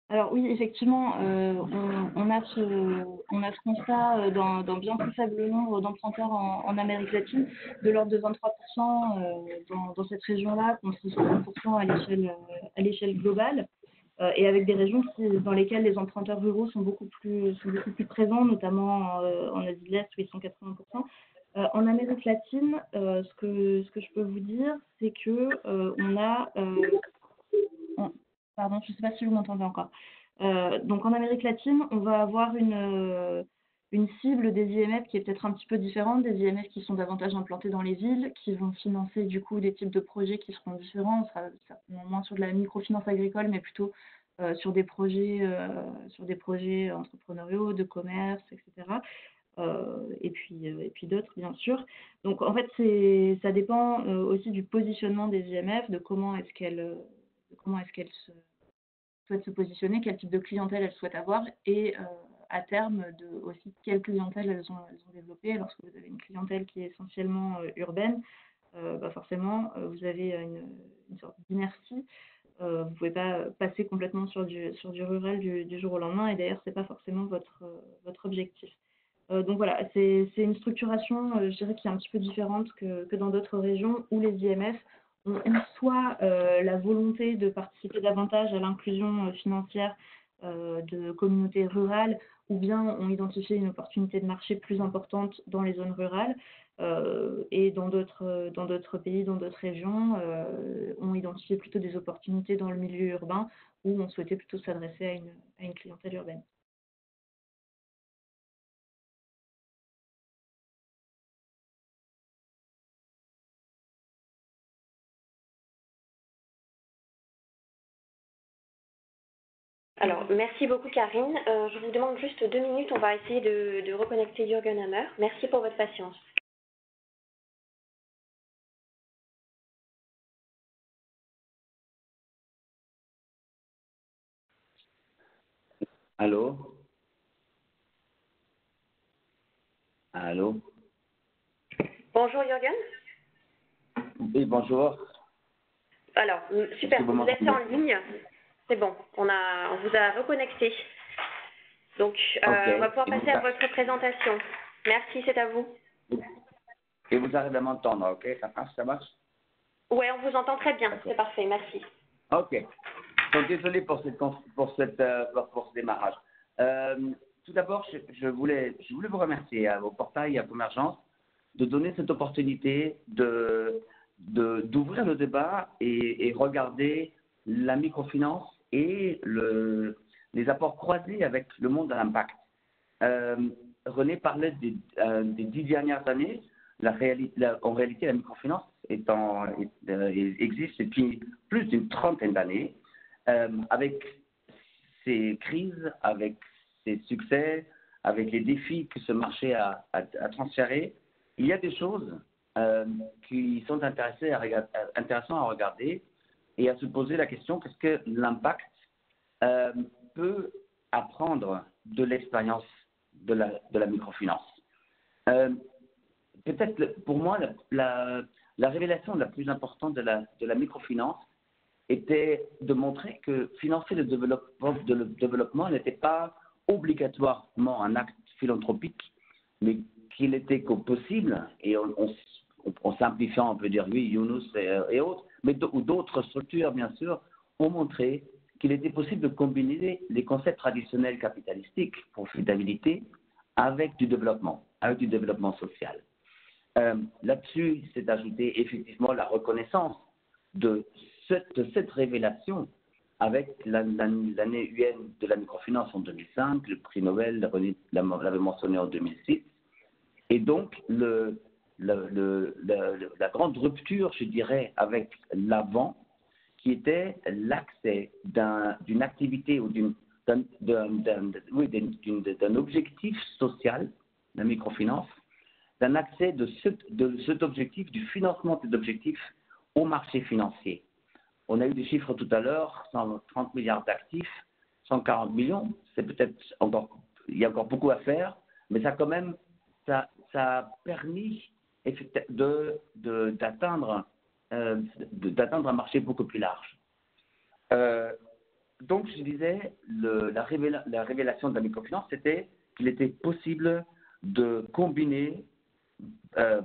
Alors oui, effectivement, on a ce constat d'un bien plus faible nombre d'emprunteurs en Amérique latine, de l'ordre de 23% dans cette région-là, contre 60% à l'échelle globale, et avec des régions dans lesquelles les emprunteurs ruraux sont beaucoup plus présents, notamment en Asie de l'Est où ils sont 80%. En Amérique latine, ce que je peux vous dire, c'est que on a pardon, je ne sais pas si vous m'entendez encore. Donc en Amérique latine, on va avoir une cible des IMF qui est peut-être un petit peu différente, des IMF qui sont davantage implantés dans les villes, qui vont financer du coup des types de projets qui seront différents. On sera certainement moins sur de la microfinance agricole, mais plutôt sur des projets entrepreneuriaux, de commerce, etc. Et puis d'autres, bien sûr. Donc en fait, ça dépend aussi du positionnement des IMF, de comment est-ce qu'elles souhaitent se positionner, quel type de clientèle elles souhaitent avoir et à terme aussi quelle clientèle elles ont développée. Lorsque vous avez une clientèle qui est essentiellement urbaine, forcément vous avez une sorte d'inertie. Vous ne pouvez pas passer complètement sur du rural du jour au lendemain, et d'ailleurs c'est pas forcément votre objectif. Donc voilà, c'est une structuration, je dirais, qui est un petit peu différente que dans d'autres régions où les IMF ont soit la volonté de participer davantage à l'inclusion financière de communautés rurales, ou bien ont identifié une opportunité de marché plus importante dans les zones rurales, et dans d'autres pays, dans d'autres régions, ont identifié plutôt des opportunités dans le milieu urbain, où on souhaitait plutôt s'adresser à une clientèle urbaine. Alors, merci beaucoup, Karine. Je vous demande juste 2 minutes. On va essayer de reconnecter Jürgen Hammer. Merci pour votre patience. Allô? Allô? Bonjour, Jürgen. Oui, bonjour. Alors, super, vous êtes en ligne. C'est bon, on vous a reconnecté. Donc, Okay. on va pouvoir passer à votre présentation. Merci, c'est à vous. Et vous arrivez à m'entendre, ok? Ça marche? Oui, on vous entend très bien, c'est parfait, merci. Ok. Donc, désolé pour ce démarrage. Tout d'abord, je voulais vous remercier au portail à Convergence de donner cette opportunité d'ouvrir le débat et regarder la microfinance et les apports croisés avec le monde de l'impact. René parlait des 10 dernières années. En réalité, la microfinance existe depuis plus d'une trentaine d'années, avec ses crises, avec ses succès, avec les défis que ce marché a transférés. Il y a des choses qui sont intéressantes à regarder et à se poser la question: qu'est-ce que l'impact peut apprendre de l'expérience de la microfinance? Peut-être pour moi, la révélation la plus importante de la microfinance était de montrer que financer le développement n'était pas obligatoirement un acte philanthropique, mais qu'il était possible, et en simplifiant, on peut dire oui, Yunus et autres, mais d'autres structures, bien sûr, ont montré qu'il était possible de combiner les concepts traditionnels capitalistiques, profitabilité, avec du développement social. Là-dessus, c'est ajouté effectivement la reconnaissance de cette révélation avec l'année UN de la microfinance en 2005, le prix Nobel l'avait mentionné en 2006, Et donc, la grande rupture, je dirais, avec l'avant, qui était l'accès d'une activité ou d'un objectif social, la microfinance, d'un accès de cet objectif, du financement de cet objectif au marché financier. On a eu des chiffres tout à l'heure, 130 milliards d'actifs, 140 millions, c'est peut-être encore, il y a encore beaucoup à faire, mais ça quand même, ça a permis d'atteindre un marché beaucoup plus large. Donc, je disais, la révélation de la microfinance, c'était qu'il était possible de combiner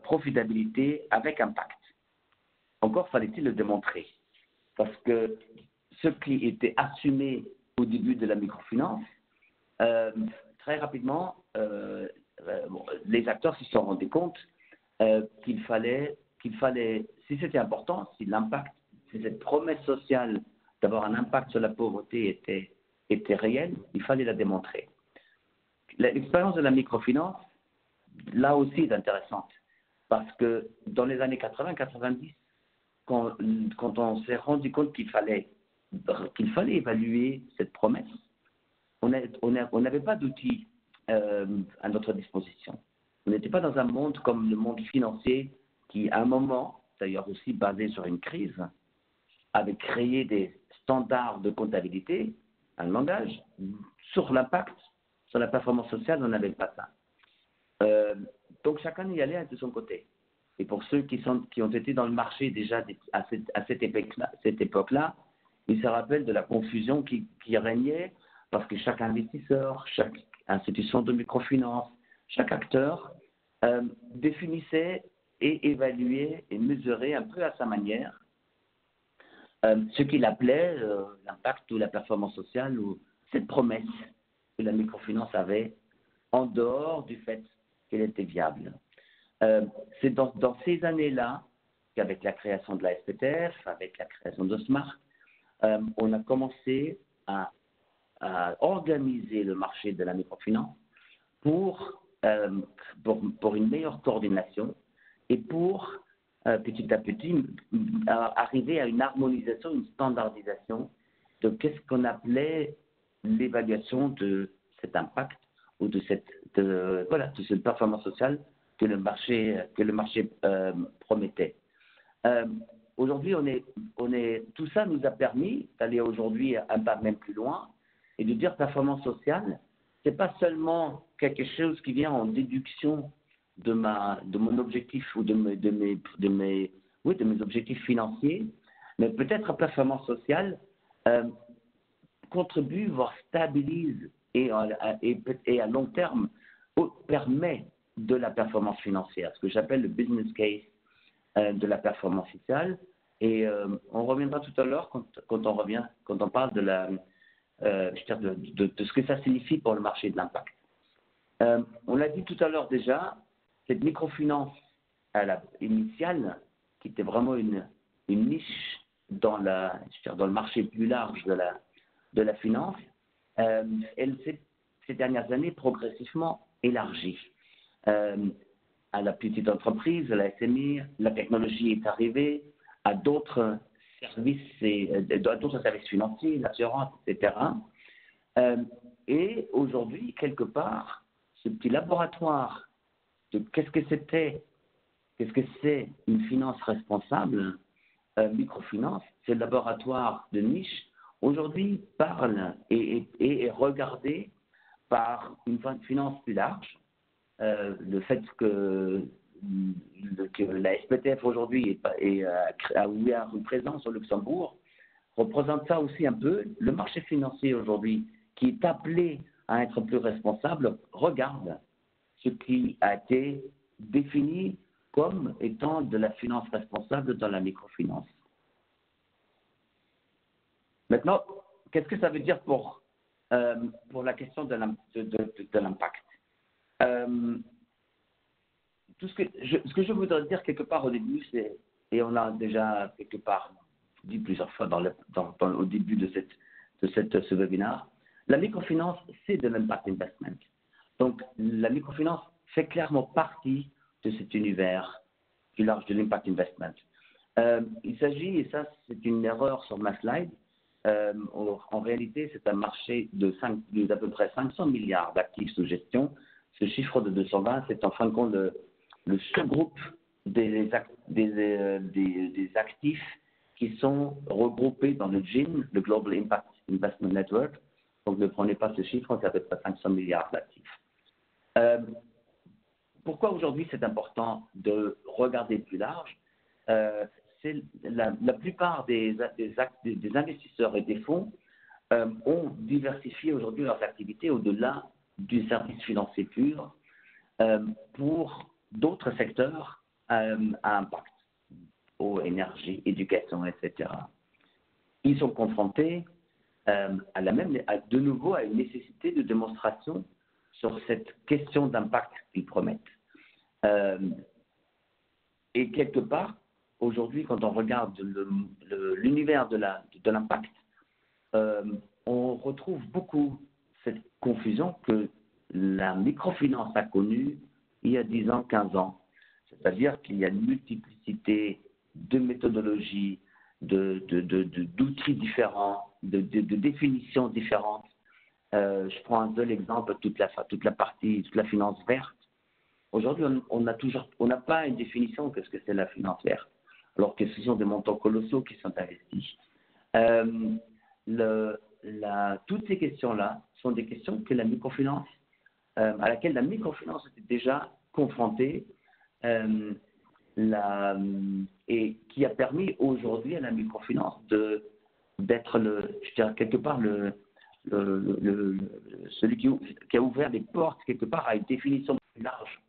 profitabilité avec impact. Encore fallait-il le démontrer. Parce que ce qui était assumé au début de la microfinance, très rapidement, les acteurs se sont rendus compte qu'il fallait, si c'était important, si cette promesse sociale d'avoir un impact sur la pauvreté était réelle, il fallait la démontrer. L'expérience de la microfinance, là aussi, est intéressante. Parce que dans les années 80-90, quand on s'est rendu compte qu'il fallait évaluer cette promesse, on n'avait pas d'outils à notre disposition. On n'était pas dans un monde comme le monde financier qui, à un moment, d'ailleurs aussi basé sur une crise, avait créé des standards de comptabilité, un langage, sur l'impact, sur la performance sociale, on n'avait pas ça. Donc chacun y allait de son côté. Et pour ceux qui ont été dans le marché déjà à cette époque-là, ils se rappellent de la confusion qui régnait parce que chaque investisseur, chaque institution de microfinance, chaque acteur définissait et évaluait et mesurait un peu à sa manière ce qu'il appelait l'impact ou la performance sociale ou cette promesse que la microfinance avait en dehors du fait qu'elle était viable. C'est dans ces années-là qu'avec la création de la SPTF, avec la création de Smart, on a commencé à organiser le marché de la microfinance pour une meilleure coordination et pour petit à petit arriver à une harmonisation, une standardisation de qu'est-ce qu'on appelait l'évaluation de cet impact ou de cette performance sociale que le marché promettait. Aujourd'hui, tout ça nous a permis d'aller aujourd'hui un pas même plus loin et de dire performance sociale, c'est pas seulement quelque chose qui vient en déduction de mon objectif ou de mes objectifs financiers, mais peut-être la performance sociale contribue, voire stabilise et à long terme permet de la performance financière, ce que j'appelle le business case de la performance sociale. Et on reviendra tout à l'heure quand on parle de ce que ça signifie pour le marché de l'impact. On l'a dit tout à l'heure déjà, cette microfinance initiale, qui était vraiment une niche dans le marché plus large de la finance, elle s'est ces dernières années progressivement élargie. À la petite entreprise, à la SMI, la technologie est arrivée, à d'autres services financiers, l'assurance, etc. Et aujourd'hui, quelque part, ce petit laboratoire de qu'est-ce que c'est une finance responsable, microfinance, ce laboratoire de niche, aujourd'hui parle et est regardé par une finance plus large. Le fait que la SPTF aujourd'hui a ouvert une présence au Luxembourg représente ça aussi un peu. Le marché financier aujourd'hui, qui est appelé à être plus responsable, regarde ce qui a été défini comme étant de la finance responsable dans la microfinance. Maintenant, qu'est-ce que ça veut dire pour la question de l'impact? Ce que je voudrais dire quelque part au début, et on l'a déjà quelque part dit plusieurs fois au début de ce webinaire, la microfinance, c'est de l'impact investment. Donc, la microfinance fait clairement partie de cet univers plus large de l'impact investment. Il s'agit, et ça c'est une erreur sur ma slide, en réalité c'est un marché d'à peu près 500 milliards d'actifs sous gestion. Ce chiffre de 220, c'est en fin de compte le sous-groupe des actifs qui sont regroupés dans le GIN, le Global Impact Investment Network. Donc ne prenez pas ce chiffre, c'est à peu près 500 milliards d'actifs. Pourquoi aujourd'hui c'est important de regarder plus large? C'est la plupart des investisseurs et des fonds ont diversifié aujourd'hui leurs activités au-delà du service financier pur pour d'autres secteurs à impact, eau, énergie, éducation, etc. Ils sont confrontés de nouveau à une nécessité de démonstration sur cette question d'impact qu'ils promettent. Et quelque part, aujourd'hui, quand on regarde l'univers de l'impact, on retrouve beaucoup cette confusion que la microfinance a connue il y a 10 ans, 15 ans. C'est-à-dire qu'il y a une multiplicité de méthodologies, d'outils différents, de définitions différentes. Je prends un seul exemple, toute la finance verte. Aujourd'hui, on n'a pas une définition de ce que c'est la finance verte, alors que ce sont des montants colossaux qui sont investis. Toutes ces questions-là sont des questions que la microfinance, à laquelle la microfinance était déjà confrontée, et qui a permis aujourd'hui à la microfinance d'être je dirais quelque part celui qui a ouvert les portes quelque part à une définition plus large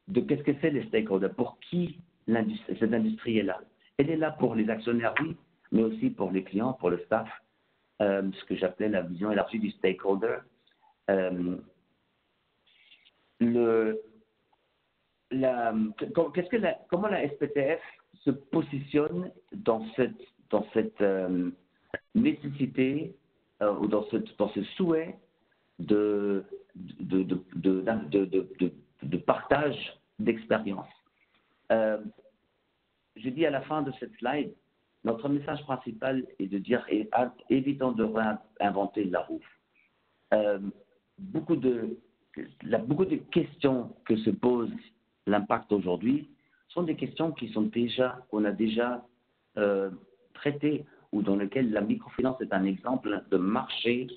de qu'est-ce que c'est les stakeholders, pour qui cette industrie est là. Elle est là pour les actionnaires, oui, mais aussi pour les clients, pour le staff, ce que j'appelais la vision élargie du stakeholder. Comment la SPTF se positionne dans cette nécessité ou dans ce souhait de partage d'expérience. Je dis à la fin de cette slide, notre message principal est de dire évitons de réinventer la roue. Beaucoup de questions que se pose l'impact aujourd'hui sont des questions qu'on a déjà traitées ou dans lesquelles la microfinance est un exemple de marché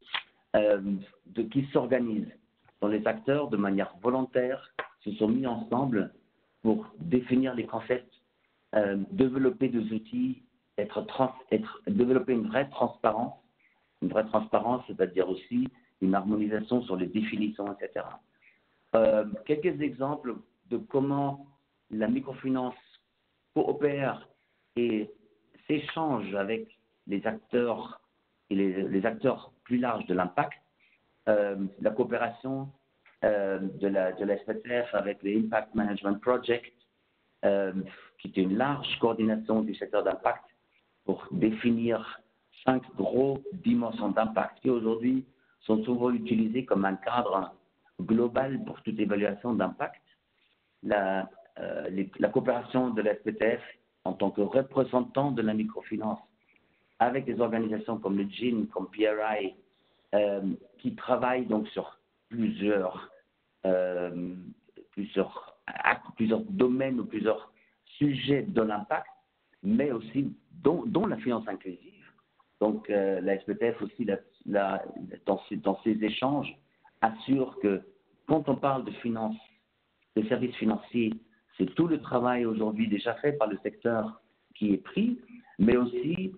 qui s'organise, dont les acteurs, de manière volontaire, se sont mis ensemble pour définir les concepts, développer des outils, développer une vraie transparence, c'est-à-dire aussi une harmonisation sur les définitions, etc. Quelques exemples de comment la microfinance coopère et s'échange avec les acteurs et les acteurs plus larges de l'impact. La coopération de la SPTF avec les Impact Management Project, qui est une large coordination du secteur d'impact pour définir 5 grosses dimensions d'impact qui aujourd'hui sont souvent utilisées comme un cadre global pour toute évaluation d'impact. La coopération de la SPTF en tant que représentant de la microfinance avec des organisations comme le GIN, comme PRI, qui travaillent donc sur plusieurs domaines ou plusieurs sujets de l'impact, mais aussi dont la finance inclusive. Donc la SPTF aussi, dans ces échanges, assure que quand on parle de finance, de services financiers, c'est tout le travail aujourd'hui déjà fait par le secteur qui est pris, mais aussi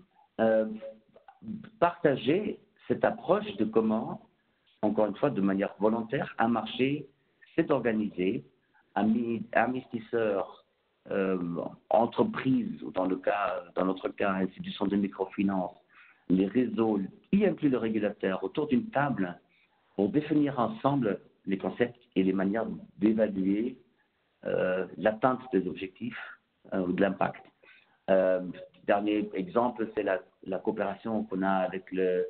partager cette approche de comment, encore une fois, de manière volontaire, un marché s'est organisé, investisseurs, entreprises, ou dans notre cas, institutions de microfinance, les réseaux, y inclut le régulateur, autour d'une table pour définir ensemble les concepts et les manières d'évaluer l'atteinte des objectifs ou de l'impact. Dernier exemple, c'est la coopération qu'on a avec le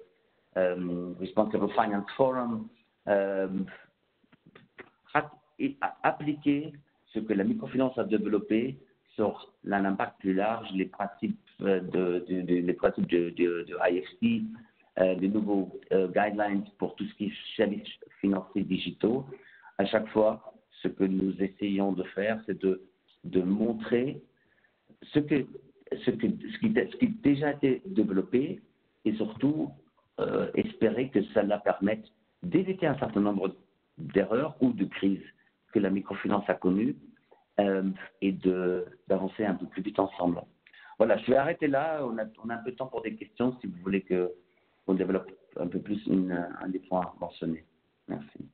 Responsible Finance Forum. appliquer ce que la microfinance a développé sur l'impact plus large, les principes les principes de IFC, les nouveaux guidelines pour tout ce qui est services financiers digitaux. À chaque fois, ce que nous essayons de faire, c'est de montrer ce qui a déjà été développé et surtout espérer que cela permette d'éviter un certain nombre d'erreurs ou de crises que la microfinance a connues et d'avancer un peu plus vite ensemble. Voilà, je vais arrêter là. On a un peu de temps pour des questions si vous voulez qu'on développe un peu plus un des points mentionnés. Merci.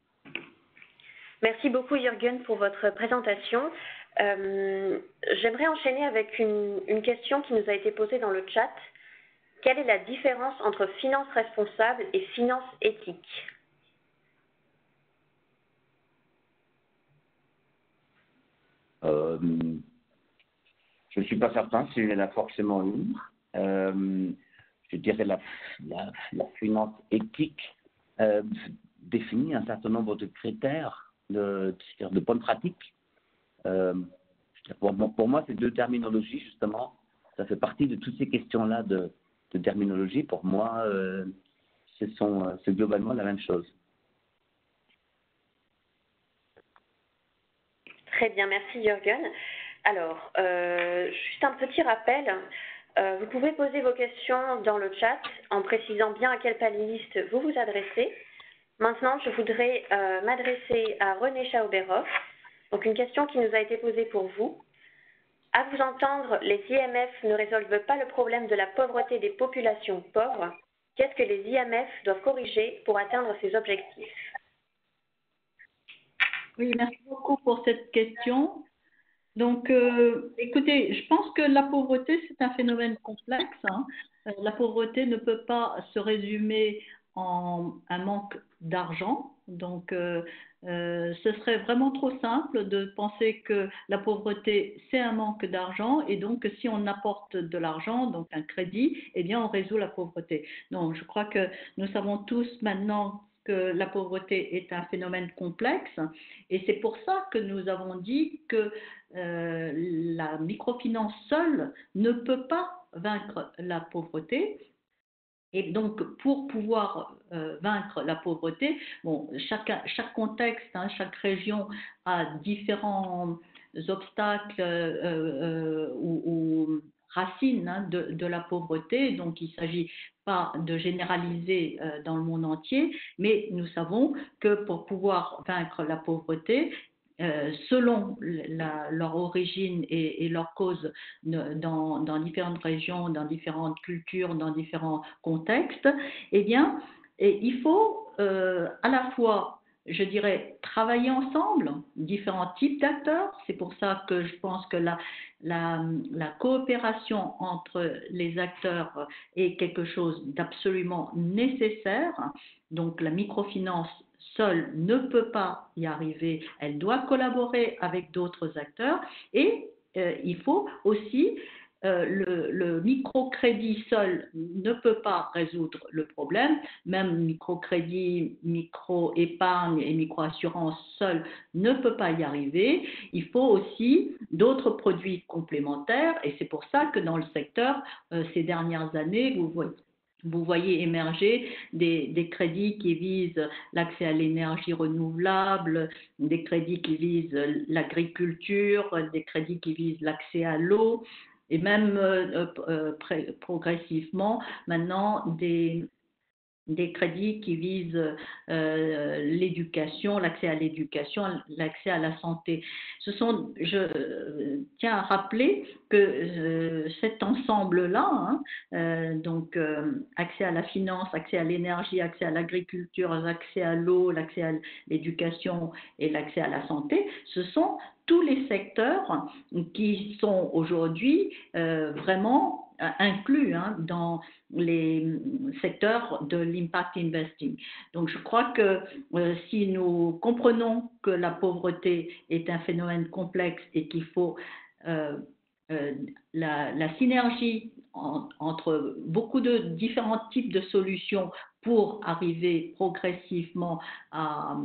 Merci beaucoup Jürgen pour votre présentation. J'aimerais enchaîner avec une question qui nous a été posée dans le chat. Quelle est la différence entre finance responsable et finance éthique? Je ne suis pas certain s'il y en a forcément une. Je dirais la finance éthique définit un certain nombre de critères de bonnes pratiques. Pour moi, ces deux terminologies, justement, ça fait partie de toutes ces questions-là de terminologie. Pour moi, c'est globalement la même chose. Très bien, merci Jürgen. Alors, juste un petit rappel, vous pouvez poser vos questions dans le chat en précisant bien à quel panéliste vous vous adressez. Maintenant, je voudrais m'adresser à René Schauberhoff. Donc, une question qui nous a été posée pour vous. À vous entendre, les IMF ne résolvent pas le problème de la pauvreté des populations pauvres. Qu'est-ce que les IMF doivent corriger pour atteindre ces objectifs? Oui, merci beaucoup pour cette question. Donc, écoutez, je pense que la pauvreté, c'est un phénomène complexe. La pauvreté ne peut pas se résumer en un manque d'argent. Donc, ce serait vraiment trop simple de penser que la pauvreté, c'est un manque d'argent et donc si on apporte de l'argent, donc un crédit, eh bien, on résout la pauvreté. Non, je crois que nous savons tous maintenant que la pauvreté est un phénomène complexe et c'est pour ça que nous avons dit que la microfinance seule ne peut pas vaincre la pauvreté. Et donc, pour pouvoir vaincre la pauvreté, bon, chaque contexte, chaque région a différents obstacles ou racines de la pauvreté. Donc, il ne s'agit pas de généraliser dans le monde entier, mais nous savons que pour pouvoir vaincre la pauvreté, selon leur origine et leur cause dans différentes régions, dans différentes cultures, dans différents contextes, eh bien, il faut à la fois, je dirais, travailler ensemble, différents types d'acteurs. C'est pour ça que je pense que la coopération entre les acteurs est quelque chose d'absolument nécessaire. Donc, la microfinance seule ne peut pas y arriver, elle doit collaborer avec d'autres acteurs et il faut aussi, le microcrédit seul ne peut pas résoudre le problème, même microcrédit, micro-épargne et micro-assurance seul ne peut pas y arriver, il faut aussi d'autres produits complémentaires et c'est pour ça que dans le secteur, ces dernières années, vous voyez émerger des crédits qui visent l'accès à l'énergie renouvelable, des crédits qui visent l'agriculture, des crédits qui visent l'accès à l'eau, et même progressivement maintenant des crédits qui visent l'éducation, l'accès à l'éducation, l'accès à la santé. Je tiens à rappeler que cet ensemble-là, donc accès à la finance, accès à l'énergie, accès à l'agriculture, accès à l'eau, l'accès à l'éducation et l'accès à la santé, ce sont tous les secteurs qui sont aujourd'hui vraiment inclus dans les secteurs de l'impact investing. Donc je crois que si nous comprenons que la pauvreté est un phénomène complexe et qu'il faut la synergie entre beaucoup de différents types de solutions pour arriver progressivement à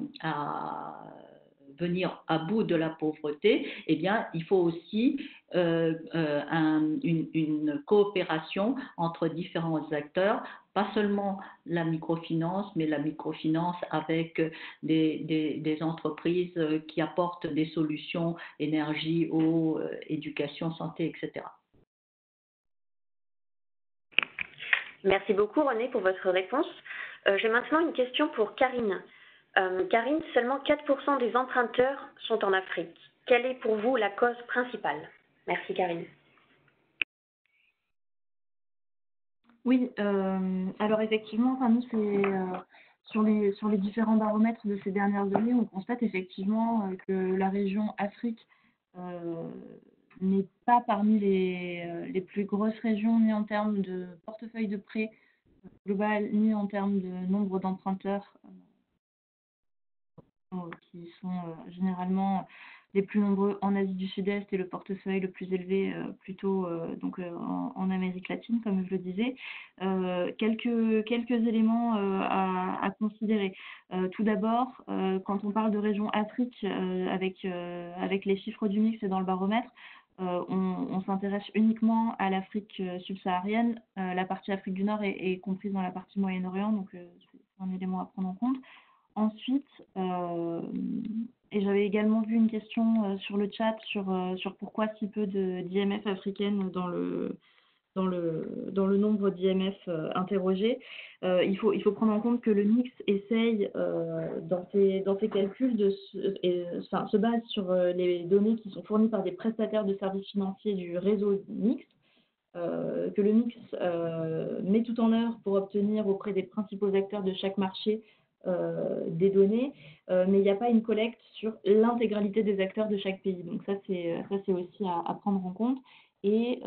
venir à bout de la pauvreté, eh bien, il faut aussi une coopération entre différents acteurs, pas seulement la microfinance, mais la microfinance avec des entreprises qui apportent des solutions énergie, eau, éducation, santé, etc. Merci beaucoup René pour votre réponse. J'ai maintenant une question pour Karine. Karine, seulement 4% des emprunteurs sont en Afrique. Quelle est pour vous la cause principale? Merci Karine. Oui, alors effectivement, enfin, nous, c'est sur les différents baromètres de ces dernières années, on constate effectivement que la région Afrique n'est pas parmi les plus grosses régions, ni en termes de portefeuille de prêt global, ni en termes de nombre d'emprunteurs qui sont généralement les plus nombreux en Asie du Sud-Est et le portefeuille le plus élevé plutôt en Amérique latine, comme je le disais. Quelques éléments à considérer. Tout d'abord, quand on parle de région Afrique, avec les chiffres du mix et dans le baromètre, on s'intéresse uniquement à l'Afrique subsaharienne. La partie Afrique du Nord est comprise dans la partie Moyen-Orient, donc c'est un élément à prendre en compte. Ensuite, et j'avais également vu une question sur le chat sur pourquoi si peu d'IMF africaines dans le nombre d'IMF interrogés. Il faut prendre en compte que le mix essaye, dans ses calculs, se base sur les données qui sont fournies par des prestataires de services financiers du réseau mix, que le mix met tout en œuvre pour obtenir auprès des principaux acteurs de chaque marché des données, mais il n'y a pas une collecte sur l'intégralité des acteurs de chaque pays. Donc ça c'est aussi à prendre en compte. Et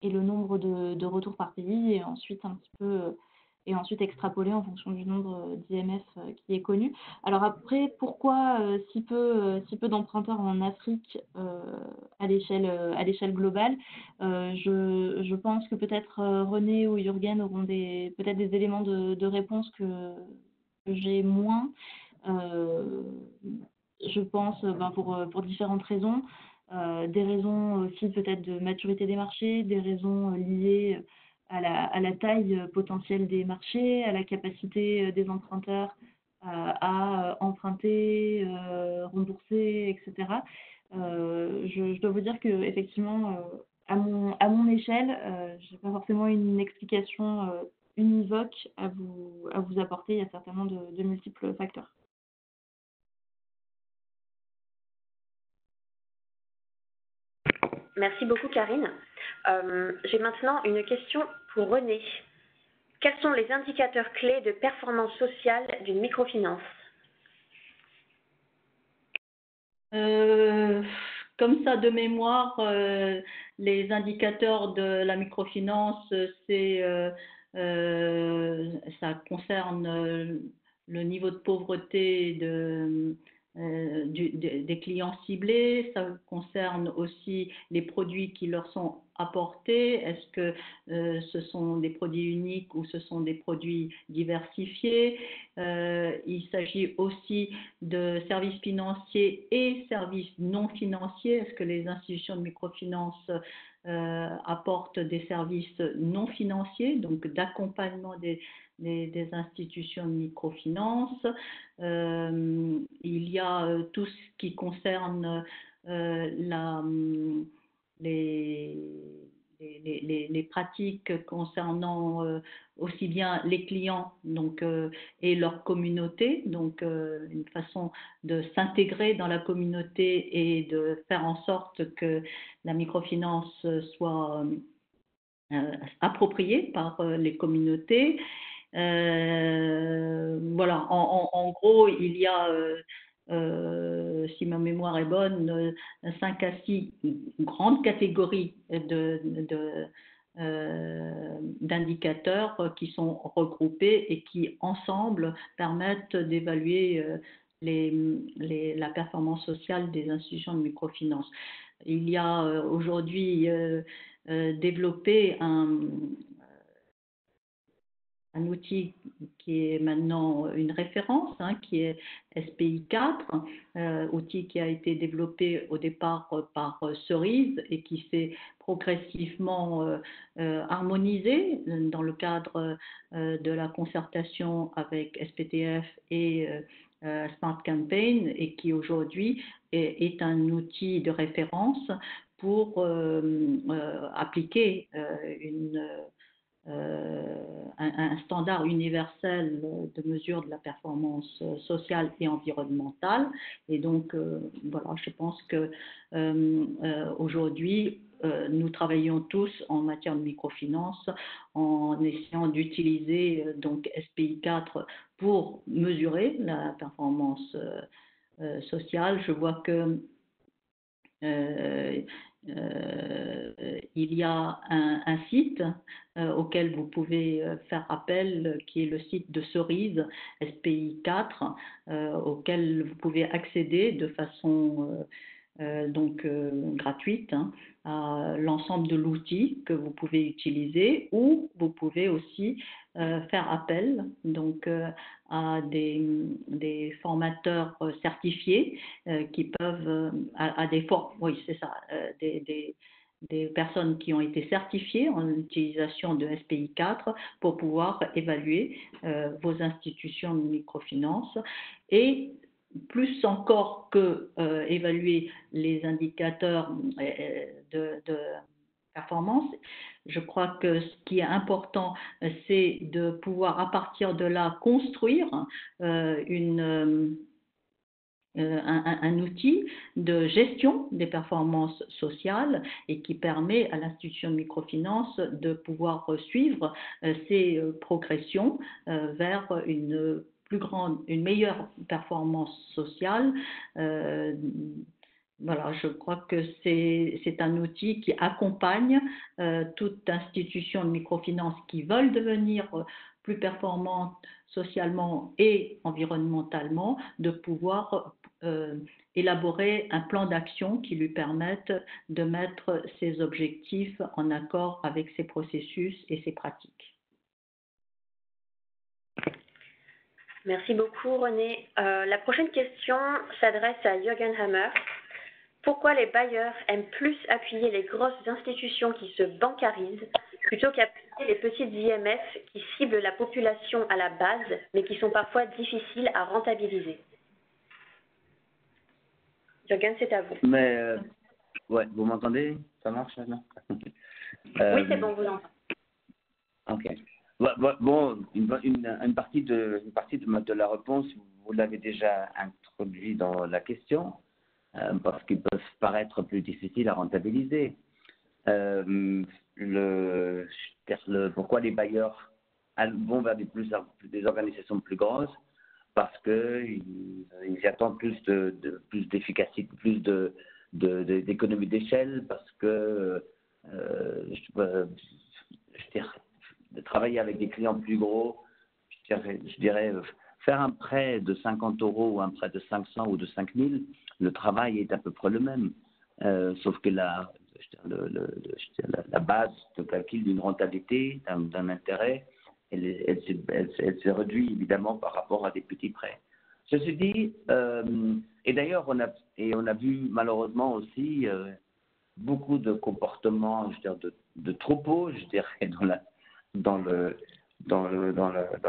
le nombre de retours par pays est ensuite un petit peu extrapolé en fonction du nombre d'IMF qui est connu. Alors après, pourquoi si peu d'emprunteurs en Afrique à l'échelle globale? Je pense que peut-être René ou Jürgen auront peut-être des éléments de réponse que j'ai moins. Je pense pour différentes raisons. Des raisons aussi peut-être de maturité des marchés, des raisons liées à la taille potentielle des marchés, à la capacité des emprunteurs à emprunter, rembourser, etc. Je dois vous dire que effectivement, à mon échelle, je n'ai pas forcément une explication univoque à vous apporter. Il y a certainement de multiples facteurs. Merci beaucoup Karine. J'ai maintenant une question pour René. Quels sont les indicateurs clés de performance sociale d'une microfinance? Comme ça, de mémoire, les indicateurs de la microfinance, ça concerne le niveau de pauvreté des clients ciblés, ça concerne aussi les produits qui leur sont apportés. Est-ce que ce sont des produits uniques ou ce sont des produits diversifiés? Il s'agit aussi de services financiers et services non financiers. Est-ce que les institutions de microfinance apportent des services non financiers, donc d'accompagnement des institutions de microfinance? Il y a tout ce qui concerne les pratiques concernant aussi bien les clients et leur communauté, donc une façon de s'intégrer dans la communauté et de faire en sorte que la microfinance soit appropriée par les communautés. Voilà, en gros, il y a, si ma mémoire est bonne, 5 à 6 grandes catégories d'indicateurs qui sont regroupés et qui, ensemble, permettent d'évaluer la performance sociale des institutions de microfinance. Il y a aujourd'hui développé un outil qui est maintenant une référence, qui est SPI 4, outil qui a été développé au départ par Cerise et qui s'est progressivement harmonisé dans le cadre de la concertation avec SPTF et Smart Campaign, et qui aujourd'hui est un outil de référence pour appliquer un standard universel de mesure de la performance sociale et environnementale. Et donc, voilà, je pense que aujourd'hui, nous travaillons tous en matière de microfinance en essayant d'utiliser donc SPI 4 pour mesurer la performance sociale. Je vois que il y a un site auquel vous pouvez faire appel, qui est le site de Cerise, SPI 4, auquel vous pouvez accéder de façon gratuite à l'ensemble de l'outil que vous pouvez utiliser, ou vous pouvez aussi faire appel à des formateurs certifiés qui peuvent des personnes qui ont été certifiées en utilisation de SPI 4 pour pouvoir évaluer vos institutions de microfinance, et plus encore que évaluer les indicateurs de performance. Je crois que ce qui est important, c'est de pouvoir à partir de là construire un outil de gestion des performances sociales, et qui permet à l'institution de microfinance de pouvoir suivre ses progressions vers une meilleure performance sociale. Voilà, je crois que c'est un outil qui accompagne toute institution de microfinance qui veulent devenir plus performante socialement et environnementalement, de pouvoir élaborer un plan d'action qui lui permette de mettre ses objectifs en accord avec ses processus et ses pratiques. Merci beaucoup, Renée. La prochaine question s'adresse à Jürgen Hammer. Pourquoi les bailleurs aiment plus appuyer les grosses institutions qui se bancarisent plutôt qu'appuyer les petites IMF qui ciblent la population à la base, mais qui sont parfois difficiles à rentabiliser? Jürgen, c'est à vous. Mais, ouais, vous m'entendez? Ça marche maintenant? Oui, c'est bon, vous entendez. Ok. Bon, une partie de la réponse, vous l'avez déjà introduit dans la question, parce qu'ils peuvent paraître plus difficiles à rentabiliser. Pourquoi les bailleurs vont vers des organisations plus grosses? Parce qu'ils attendent plus d'efficacité, plus d'économie d'échelle, parce que de travailler avec des clients plus gros, je dirais faire un prêt de 50 € ou un prêt de 500 ou de 5000, le travail est à peu près le même, sauf que la base de calcul d'une rentabilité, d'un intérêt, elle se réduit évidemment par rapport à des petits prêts. Ceci dit, et d'ailleurs on a vu malheureusement aussi beaucoup de comportements, de troupeaux, je dirais, dans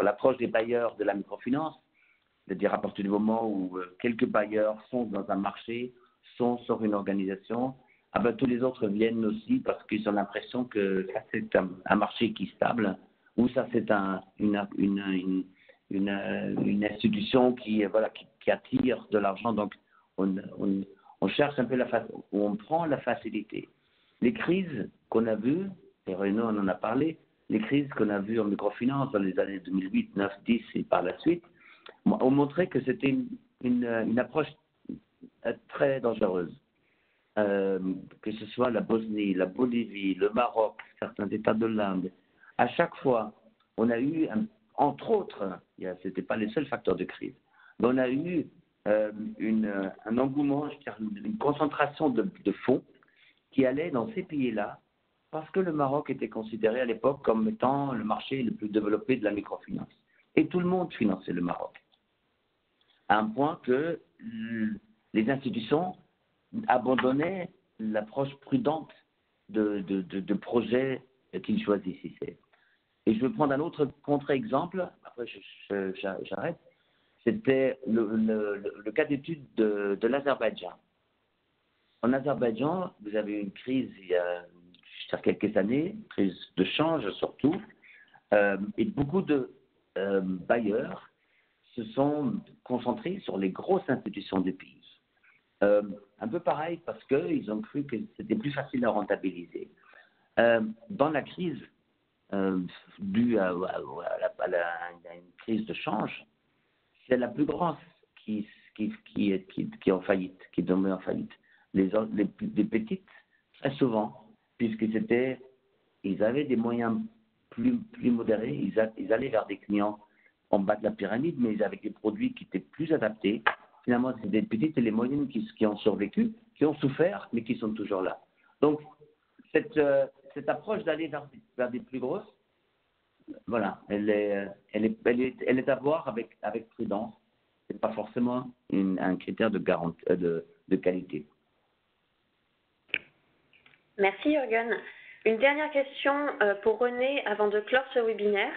l'approche des bailleurs de la microfinance, c'est-à-dire à partir du moment où quelques bailleurs sont dans un marché, sont sur une organisation, tous les autres viennent aussi parce qu'ils ont l'impression que ça c'est un marché qui est stable, ou ça c'est une institution qui attire de l'argent. Donc on cherche un peu on prend la facilité. Les crises qu'on a vues, et Renaud en a parlé, les crises qu'on a vues en microfinance dans les années 2008, 9, 10 et par la suite, ont montré que c'était une approche très dangereuse. Que ce soit la Bosnie, la Bolivie, le Maroc, certains États de l'Inde, à chaque fois, on a eu, entre autres, ce n'était pas les seuls facteurs de crise, mais on a eu un engouement, une concentration de fonds qui allaient dans ces pays-là parce que le Maroc était considéré à l'époque comme étant le marché le plus développé de la microfinance. Et tout le monde finançait le Maroc. À un point que les institutions abandonnaient l'approche prudente de projets qu'ils choisissaient. Et je vais prendre un autre contre-exemple, après j'arrête. C'était le cas d'étude de l'Azerbaïdjan. En Azerbaïdjan, vous avez eu une crise il y a quelques années, une crise de change surtout, et beaucoup de bailleurs se sont concentrés sur les grosses institutions du pays. Un peu pareil parce qu'ils ont cru que c'était plus facile à rentabiliser. Dans la crise due à une crise de change, c'est la plus grosse qui est en faillite, qui est tombée en faillite. Les petites, très souvent, puisqu'ils avaient des moyens plus modérés, ils allaient vers des clients en bas de la pyramide, mais avec des produits qui étaient plus adaptés. Finalement, c'est des petites et les moyennes qui ont survécu, qui ont souffert, mais qui sont toujours là. Donc, cette approche d'aller vers des plus grosses, voilà, elle est à voir avec prudence. Ce n'est pas forcément un critère de qualité. Merci Jürgen. Une dernière question pour René avant de clore ce webinaire.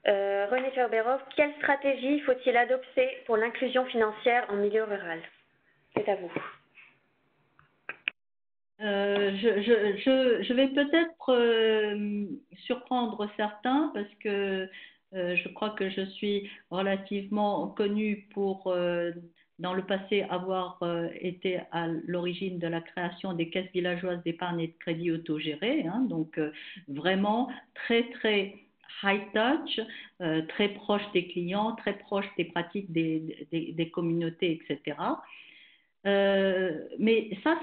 René Chaouberov, quelle stratégie faut-il adopter pour l'inclusion financière en milieu rural? C'est à vous. Je vais peut-être surprendre certains parce que je crois que je suis relativement connue pour, dans le passé, avoir été à l'origine de la création des caisses villageoises d'épargne et de crédit autogérées, hein, donc vraiment très très high touch, très proche des clients, très proche des pratiques des communautés, etc. Mais ça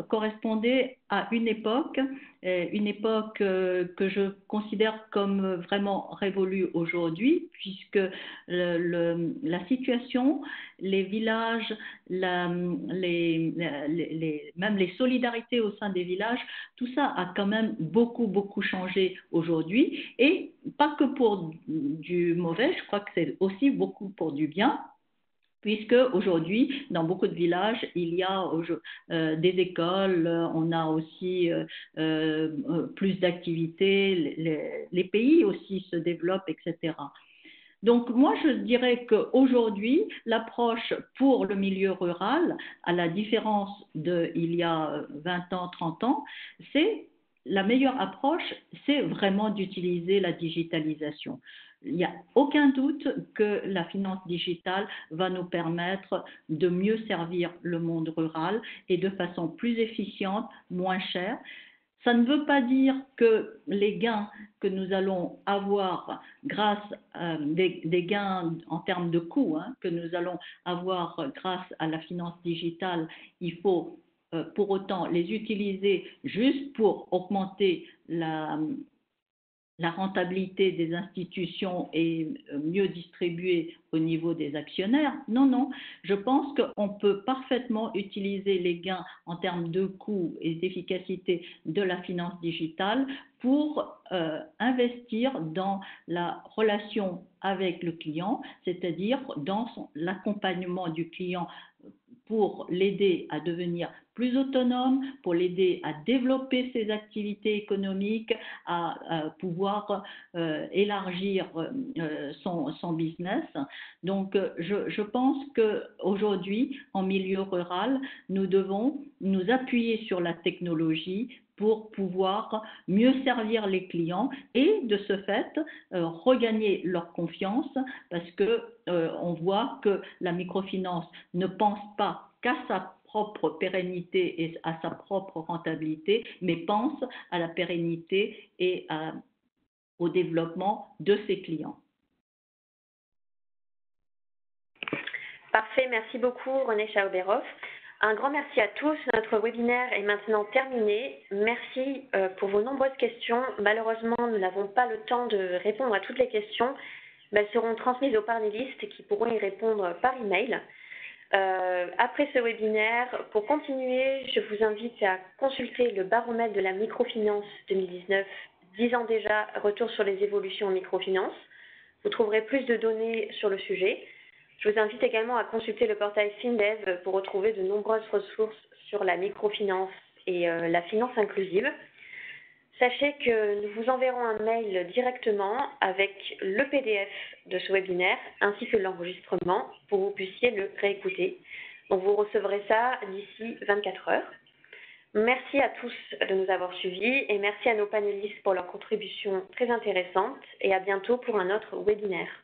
correspondait à une époque que je considère comme vraiment révolue aujourd'hui, puisque la situation, les villages, même les solidarités au sein des villages, tout ça a quand même beaucoup changé aujourd'hui, et pas que pour du mauvais, je crois que c'est aussi beaucoup pour du bien. Puisque aujourd'hui, dans beaucoup de villages, il y a des écoles, on a aussi plus d'activités, les pays aussi se développent, etc. Donc moi, je dirais qu'aujourd'hui, l'approche pour le milieu rural, à la différence d'il y a 20 ans, 30 ans, la meilleure approche, c'est vraiment d'utiliser la digitalisation. Il n'y a aucun doute que la finance digitale va nous permettre de mieux servir le monde rural et de façon plus efficiente, moins chère. Ça ne veut pas dire que les gains que nous allons avoir grâce des gains en termes de coûts, hein, que nous allons avoir grâce à la finance digitale, il faut pour autant les utiliser juste pour augmenter la rentabilité des institutions et mieux distribuer au niveau des actionnaires. Non, je pense qu'on peut parfaitement utiliser les gains en termes de coûts et d'efficacité de la finance digitale pour investir dans la relation avec le client, c'est-à-dire dans l'accompagnement du client pour l'aider à devenir plus autonome, pour l'aider à développer ses activités économiques, à pouvoir élargir son business. Donc, je pense qu'aujourd'hui, en milieu rural, nous devons nous appuyer sur la technologie pour pouvoir mieux servir les clients et de ce fait regagner leur confiance, parce que on voit que la microfinance ne pense pas qu'à sa propre pérennité et à sa propre rentabilité, mais pense à la pérennité et au développement de ses clients. Parfait, merci beaucoup René Chaouberov. Un grand merci à tous. Notre webinaire est maintenant terminé. Merci pour vos nombreuses questions. Malheureusement, nous n'avons pas le temps de répondre à toutes les questions, mais elles seront transmises aux panélistes qui pourront y répondre par email. Après ce webinaire, pour continuer, je vous invite à consulter le baromètre de la microfinance 2019, 10 ans déjà, retour sur les évolutions en microfinance. Vous trouverez plus de données sur le sujet. Je vous invite également à consulter le portail FinDev pour retrouver de nombreuses ressources sur la microfinance et la finance inclusive. Sachez que nous vous enverrons un mail directement avec le PDF de ce webinaire ainsi que l'enregistrement pour que vous puissiez le réécouter. Donc vous recevrez ça d'ici 24 heures. Merci à tous de nous avoir suivis et merci à nos panélistes pour leur contribution très intéressante et à bientôt pour un autre webinaire.